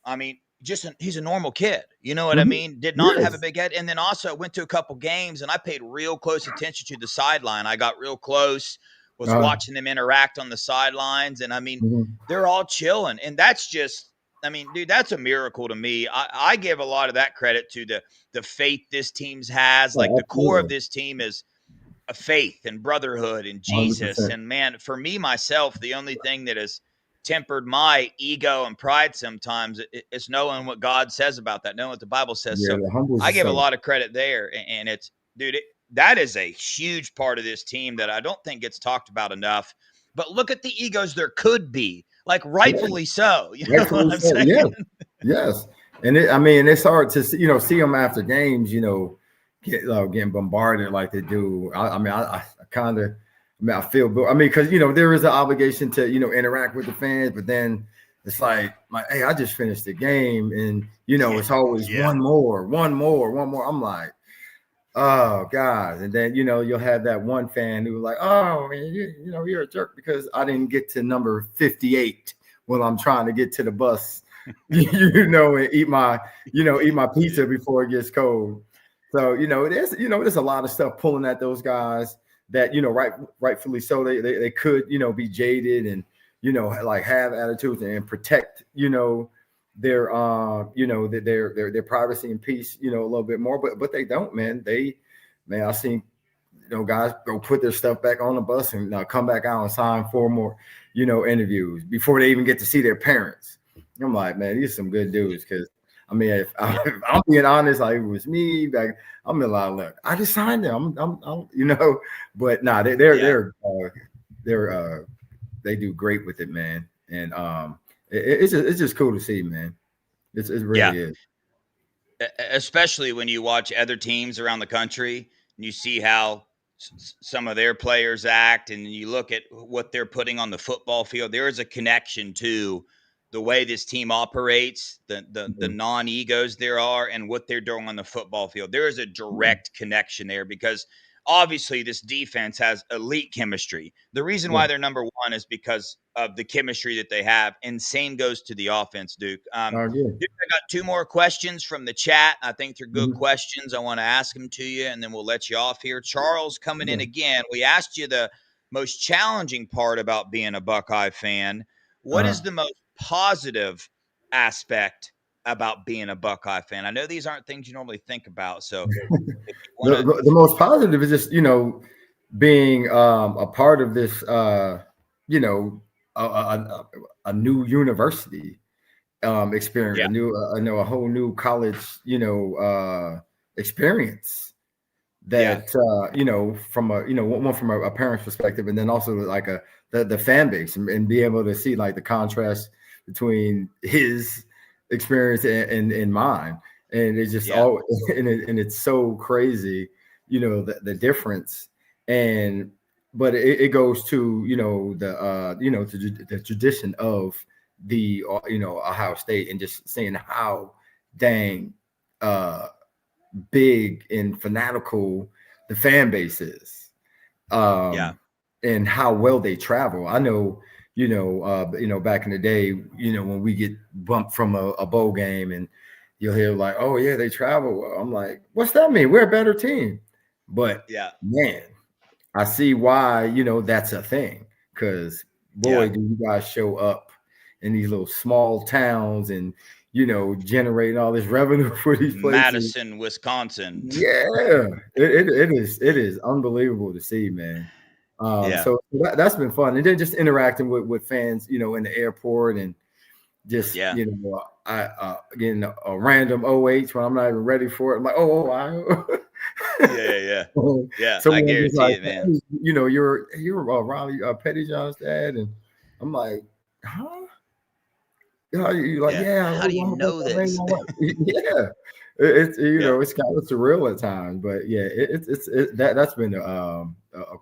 a normal kid. You know what I mean? Did not have a big head. And then also went to a couple games, and I paid real close attention to the sideline. I got real close, was watching them interact on the sidelines. And, I mean, they're all chilling. And that's just – I mean, dude, that's a miracle to me. I give a lot of that credit to the faith this team has. Like, the core of this team is a faith and brotherhood in Jesus. 100%. And, man, for me, myself, the only thing that is – tempered my ego and pride sometimes it's knowing what God says about that, knowing what the Bible says. So I give a lot of credit there. And it's, dude, that is a huge part of this team that I don't think gets talked about enough. But look at the egos there could be, like, rightfully so. You know what I'm saying? Yeah. Yes. And it's hard to see them after games, getting bombarded like they do. I feel, because there is an obligation to interact with the fans, but then it's like, hey, I just finished the game, and it's always one more. I'm like, oh God, and then you'll have that one fan who's like, oh man, you're a jerk because I didn't get to number 58 when I'm trying to get to the bus, and eat my pizza before it gets cold. So there's a lot of stuff pulling at those guys. That rightfully so, they could be jaded and like have attitudes and protect their their privacy and peace a little bit more, but they don't, man. I've seen guys go put their stuff back on the bus and come back out and sign 4 more interviews before they even get to see their parents. I'm like, man, these are some good dudes, because if I'm being honest, like, it was me, like, I'm in a lot of luck. I just signed them. But nah, they do great with it, man. And it's just cool to see, man. It really is. Especially when you watch other teams around the country and you see how some of their players act, and you look at what they're putting on the football field. There is a connection to the way this team operates, the non-egos there are, and what they're doing on the football field. There is a direct connection there, because obviously this defense has elite chemistry. The reason why they're number one is because of the chemistry that they have. And same goes to the offense, Duke. Duke, I got 2 more questions from the chat. I think they're good questions. I want to ask them to you, and then we'll let you off here. Charles coming in again. We asked you the most challenging part about being a Buckeye fan. What is the most positive aspect about being a Buckeye fan? I know these aren't things you normally think about. So the most positive is just, being a part of this, a new university experience, a whole new college, experience that, from a parent's perspective, and then also like the fan base, and be able to see like the contrast between his experience and mine. And it's just and it's so crazy, the difference. But it goes to, the tradition of the, Ohio State, and just seeing how dang big and fanatical the fan base is. And how well they travel. I know, back in the day, when we get bumped from a bowl game, and you'll hear like, oh yeah, they travel. I'm like, what's that mean? We're a better team. But man, I see why, that's a thing. Because boy, do you guys show up in these little small towns, and generating all this revenue for these places. Madison, Wisconsin. Yeah, it is unbelievable to see, man. Yeah. So that's been fun, and then just interacting with fans, in the airport, and just getting a random OH when I'm not even ready for it. I'm like, oh wow. Yeah. I guarantee it, man. Hey, you're Riley Pettyjohn's dad, and I'm like, huh? How you like? Yeah. How do you know this? Yeah. It's kind of surreal at times, but yeah, that's been a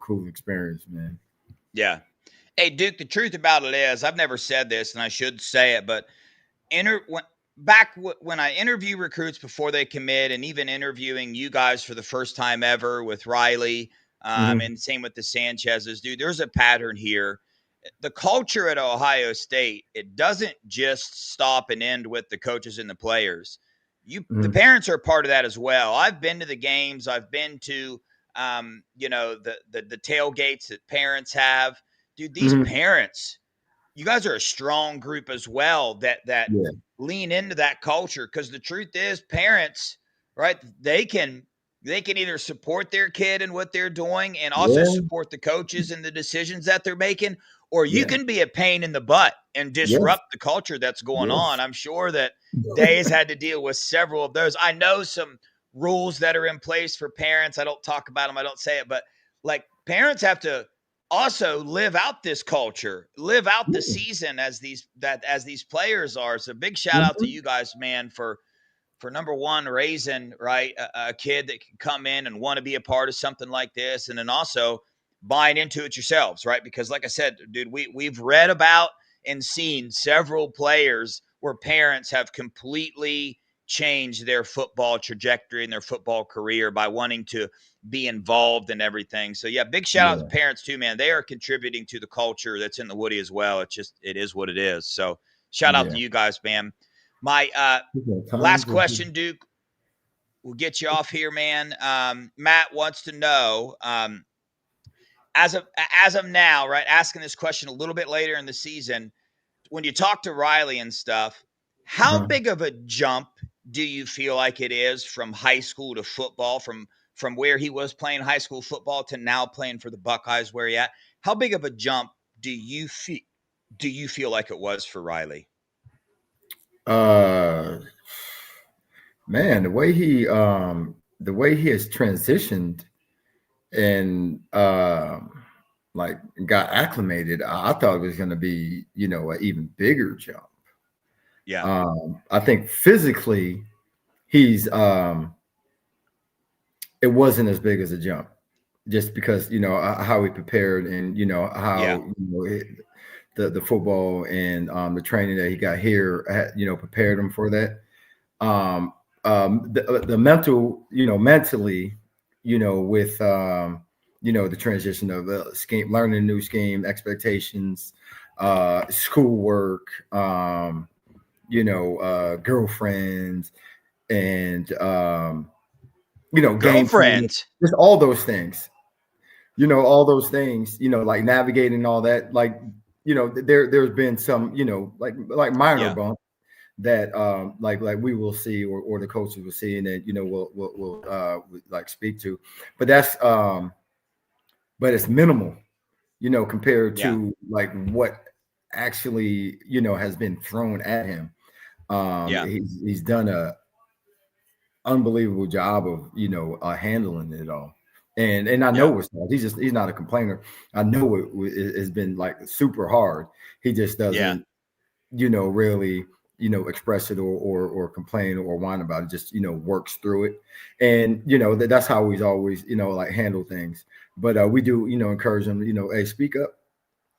cool experience, man. Yeah. Hey, Duke, the truth about it is, I've never said this, and I should say it, but when I interview recruits before they commit, and even interviewing you guys for the first time ever with Riley, and same with the Sanchez's, dude, there's a pattern here. The culture at Ohio State, it doesn't just stop and end with the coaches and the players. The parents are part of that as well. I've been to the games. I've been to, the tailgates that parents have. Dude, these parents, you guys are a strong group as well that lean into that culture. Because the truth is, parents, right? They can either support their kid and what they're doing, and also support the coaches and the decisions that they're making, or you can be a pain in the butt and disrupt the culture that's going on. I'm sure that Days had to deal with several of those. I know some rules that are in place for parents. I don't talk about them. I don't say it, but like parents have to also live out this culture, live out the season as these players are. So big shout out to you guys, man, for number one, raising a kid that can come in and want to be a part of something like this, and then also buying into it yourselves, right? Because like I said, dude, we've read about and seen several players where parents have completely changed their football trajectory and their football career by wanting to be involved in everything. So yeah, big shout out to parents too, man. They are contributing to the culture that's in the Woody as well. It is what it is. So shout out to you guys, man. My last question, Duke, we'll get you off here, man. Matt wants to know, as of now, right, asking this question a little bit later in the season, when you talk to Riley and stuff, how big of a jump do you feel like it is from high school to football, from where he was playing high school football to now playing for the Buckeyes, where he at? How big of a jump do you feel like it was for Riley? Man, the way he has transitioned and got acclimated, I thought it was going to be, an even bigger jump. Yeah. I think physically he's it wasn't as big as a jump, just because how he prepared, and how the football and the training that he got here prepared him for that. The mental, mentally, with the transition of the scheme, learning a new scheme, expectations, schoolwork, girlfriends, and girlfriends, just all those things. Like navigating all that, there's been some, like minor bumps that like we will see, or the coaches will see, and then we'll like speak to, but that's but it's minimal, compared to like what actually has been thrown at him. He's done a unbelievable job of handling it all. And I know it's not. He's not a complainer. I know it has been like super hard. He just doesn't, really, express it or complain or whine about it. Just works through it, and that's how he's always like handle things. But we do encourage him. Hey, speak up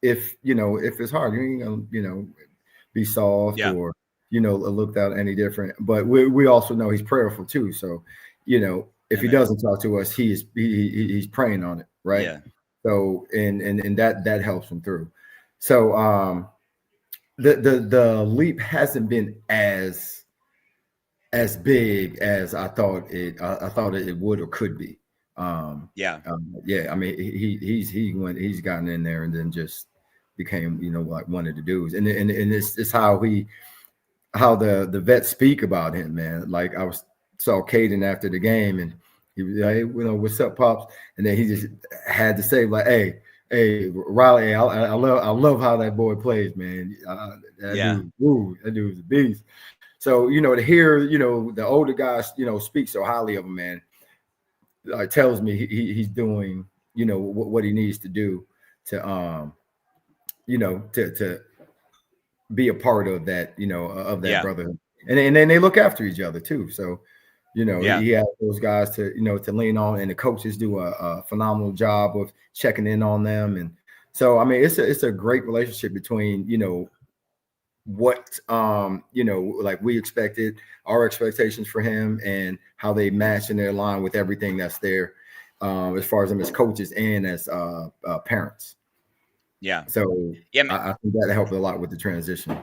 if it's hard. You ain't gonna be soft or looked out any different. But we also know he's prayerful too. So if he doesn't talk to us, he's praying on it, right? Yeah. So and that helps him through. So the leap hasn't been as big as I thought it would or could be. I mean, he's gotten in there and then just became like one of the dudes, and it's how he how the vets speak about him, man. Like I saw Caden after the game, and he was like, hey, what's up, pops? And then he just had to say like, hey, Riley, I love how that boy plays, man. That dude's a beast. So to hear the older guys speak so highly of him, man, tells me he's doing what he needs to do to to be a part of that of that brotherhood, and then they look after each other too. So he has those guys to to lean on, and the coaches do a phenomenal job of checking in on them. And so I mean it's a great relationship between what like we expected, our expectations for him, and how they match in their line with everything that's there as far as them as coaches and as parents. Yeah. So I think that helped a lot with the transition.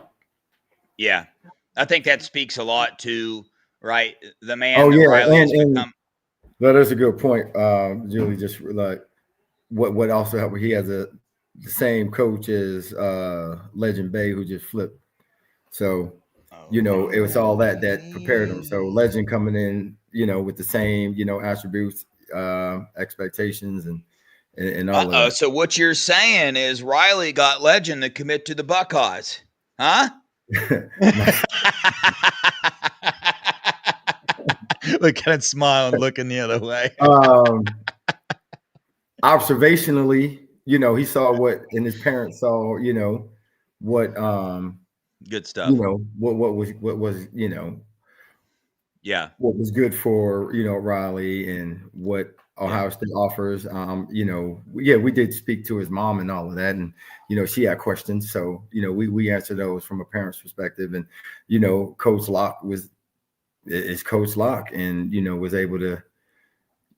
Yeah. I think that speaks a lot to the man. Oh yeah, Riley and that is a good point, Julie. Just like what also helped. He has the same coach as Legend Bay, who just flipped. So it was all that prepared him. So Legend coming in, with the same attributes, expectations, and all of that. So what you're saying is Riley got Legend to commit to the Buckeyes, huh? Look at it smiling, looking the other way. Observationally, he saw what, and his parents saw, what good stuff. What was what was good for Riley, and what Ohio State offers. We did speak to his mom and all of that, and she had questions, so we answered those from a parent's perspective. And Coach Locke is Coach Locke, and was able to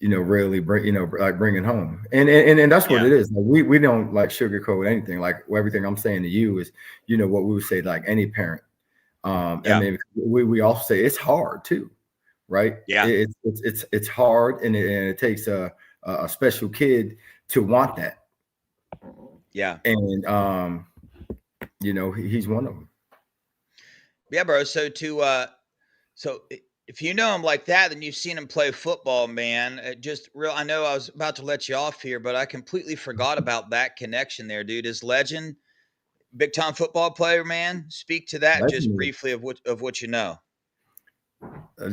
really bring bring it home, and that's what it is. Like, we don't sugarcoat anything. Like everything I'm saying to you is what we would say like any parent. I mean, we also say it's hard too, right? Yeah, it's hard, and it takes a special kid to want that. Yeah, and he's one of them. Yeah, bro. So if you know him like that, then you've seen him play football, man. I know I was about to let you off here, but I completely forgot about that connection there, dude. Is Legend big time football player, man? Speak to that just briefly of what you know.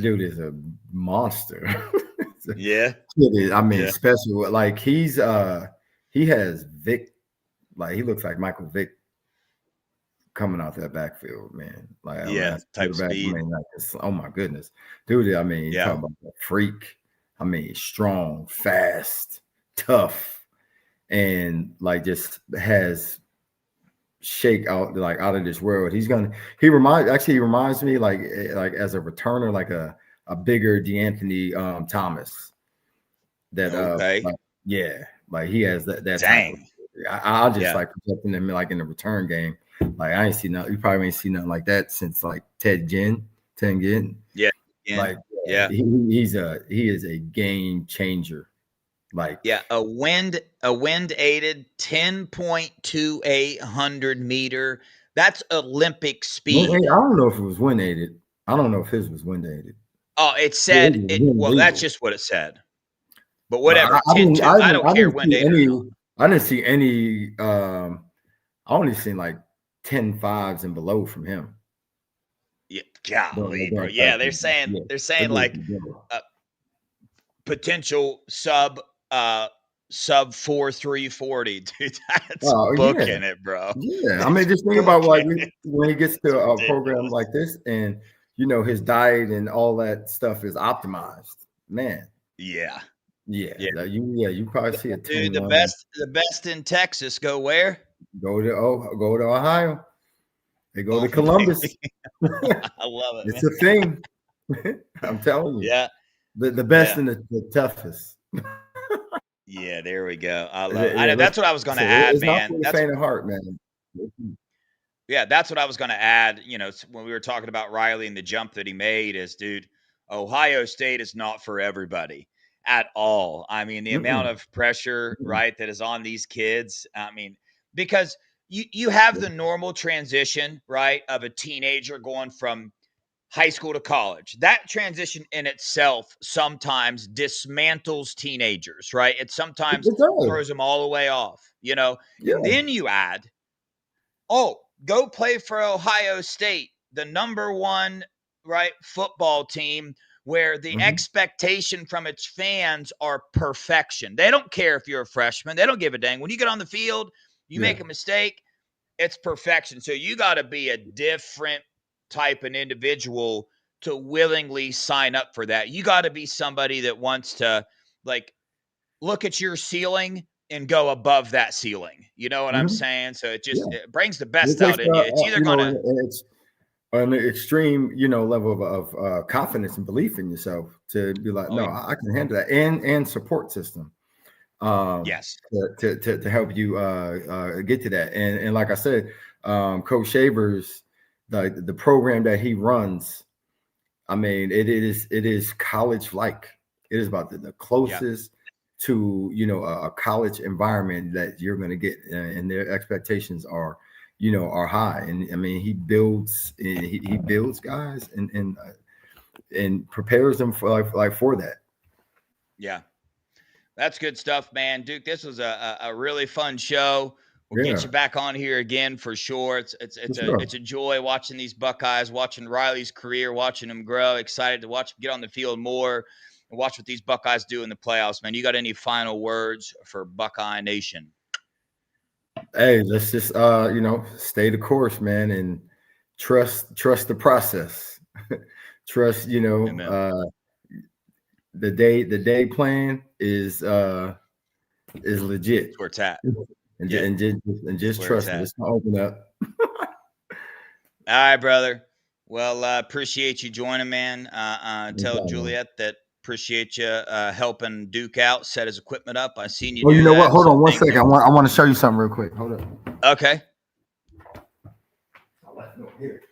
Dude is a monster. Yeah. I mean, special. Like he has Vic, like he looks like Michael Vick coming off that backfield, man. Like type speed. I mean, oh my goodness, dude. I mean, talking about a freak. I mean, strong, fast, tough, and just has shake out out of this world. He reminds me like as a returner, like a bigger DeAnthony Thomas. That he has that Dang. Type of, I'll just projecting him in the return game. Like I ain't seen nothing. You probably ain't seen nothing like that since Ted Ginn. Yeah. He is a game changer. A wind aided 10.2800 meter. That's Olympic speed. I don't know if it was wind aided. I don't know if his was wind aided. Oh, it said well, that's just what it said. But whatever. I don't care wind aided. I didn't see any. I only seen 10.5s and below from him. Yeah, golly, bro. Yeah, they're saying potential sub 4.340, dude. That's booking it, bro. Yeah, I mean, just think about when he gets to a program like this, and his diet and all that stuff is optimized, man. Yeah. You probably see it. Dude, the best in Texas go where? Go to Ohio. They go to Columbus. I love it. It's a thing. I'm telling you. Yeah. The best and the toughest. Yeah, there we go. I love it. I know that's what I was going to add, man. That's faint of heart, man. Yeah, that's what I was going to add. When we were talking about Riley and the jump that he made, is, dude, Ohio State is not for everybody at all. I mean, the amount of pressure, right, that is on these kids. I mean, because you have the normal transition, right, of a teenager going from high school to college. That transition in itself sometimes dismantles teenagers, right? It sometimes It does. throws them all the way off, Yeah. and then you add, oh, go play for Ohio State, the number one, right, football team, where the expectation from its fans are perfection. They don't care if you're a freshman. They don't give a dang. When you get on the field, you make a mistake, it's perfection. So you got to be a different type of individual to willingly sign up for that. You got to be somebody that wants to like look at your ceiling and go above that ceiling. You know what I'm saying? So it just it brings the best It takes, out in you. It's either gonna it's an extreme, level of confidence and belief in yourself to be like, no, I can handle that, and support system. Yes, to help you get to that, and like I said, Coach Shavers, the program that he runs, I mean, it is college like. It is about the closest to a college environment that you're going to get, and their expectations are are high. And I mean, he builds guys and prepares them for for that. Yeah. That's good stuff, man. Duke, this was a really fun show. We'll get you back on here again for sure. It's a joy watching these Buckeyes, watching Riley's career, watching him grow. Excited to watch him get on the field more and watch what these Buckeyes do in the playoffs, man. You got any final words for Buckeye Nation? Hey, let's just stay the course, man, and trust the process. Trust, the day plan is legit. That's where it's at. And just trust it. It's gonna open up. All right, brother. Well, appreciate you joining, man. Tell Juliet that appreciate you helping Duke out, set his equipment up. I seen you. Oh, you know what? Hold on one second. I want to show you something real quick. Hold up. Okay. Here.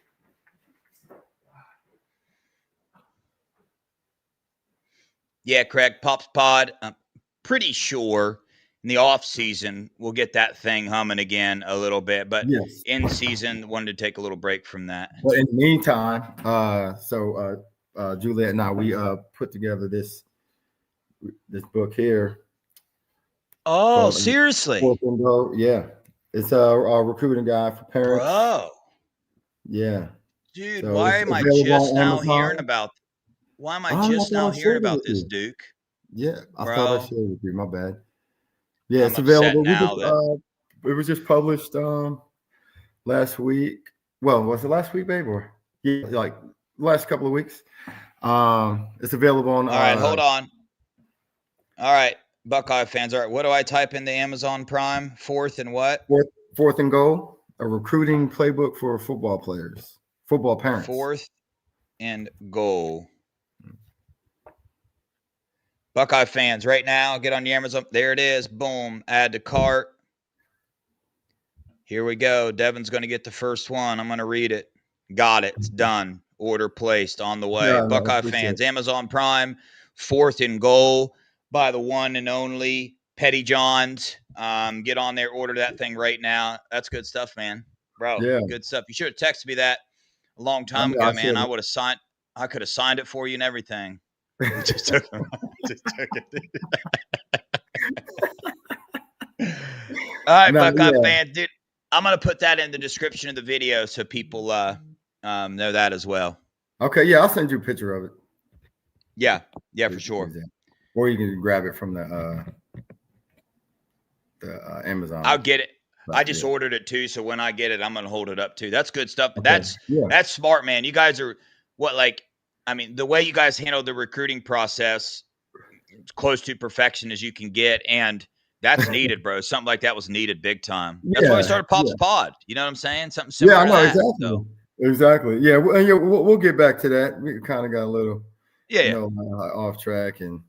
Yeah, Craig, Pops Pod. I'm pretty sure in the off season we'll get that thing humming again a little bit, but in season wanted to take a little break from that. But in the meantime, Juliet and I, we put together this book here. Oh, seriously? Yeah, it's a recruiting guide for parents. Bro. Yeah, dude, so why am I just now hearing about? Why am I just now hearing about this, Duke? Yeah, I thought I shared with you. My bad. Yeah, it's available. It was just published last week. Well, was it last week, babe? Or like last couple of weeks. It's available on. All right, hold on. All right, Buckeye fans. All right, what do I type into Amazon Prime? Fourth and what? Fourth and goal. A recruiting playbook for football players, football parents. Fourth and goal. Buckeye fans, right now, get on the Amazon. There it is. Boom. Add to cart. Here we go. Devin's going to get the first one. I'm going to read it. Got it. It's done. Order placed on the way. Yeah, Buckeye fans, Amazon Prime, fourth and goal by the one and only Petty Johns. Get on there. Order that thing right now. That's good stuff, man. Bro, good stuff. You should have texted me that a long time ago, man. I would have signed. I could have signed it for you and everything. Just took it. All right, Buckeye fan, dude. I'm gonna put that in the description of the video so people know that as well. Okay, yeah, I'll send you a picture of it. Yeah, for sure. Or you can grab it from the Amazon. I'll get it. I just ordered it too, so when I get it, I'm gonna hold it up too. That's good stuff. Okay. That's smart, man. You guys are the way you guys handle the recruiting process, it's close to perfection as you can get, and that's needed, bro. Something like that was needed big time. That's why we started Pop's Pod. You know what I'm saying? Something similar. Yeah, I know exactly. So. Exactly. Yeah, we'll get back to that. We kind of got a little, off track and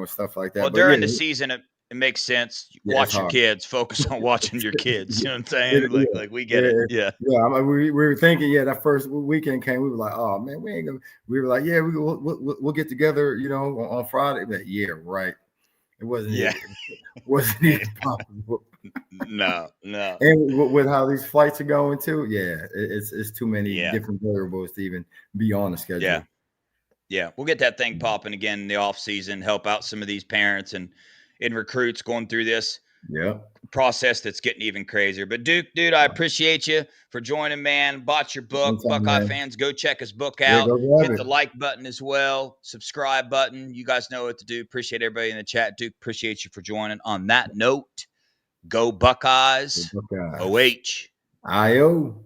stuff like that. Well, during the season, it makes sense. Watch your kids. Focus on watching your kids. You know what I'm saying? Like we get it. Yeah. Yeah. I mean, we were thinking, that first weekend came, we were like, oh man, we ain't gonna. We were like, we'll get together, on Friday. But right. It wasn't. It wasn't even possible. No. And with how these flights are going too, yeah, it's too many Yeah. different variables to even be on the schedule. Yeah. We'll get that thing popping again in the off season, help out some of these parents and recruits going through this process that's getting even crazier. But Duke, dude, I appreciate you for joining, man. Bought your book. Anytime, Buckeye man. fans, go check his book Yeah, out. go grab Hit it. the like button as well. Subscribe button. You guys know what to do. Appreciate everybody in the chat. Duke, appreciate you for joining. On that note, go Buckeyes. Buckeyes. OH. IO.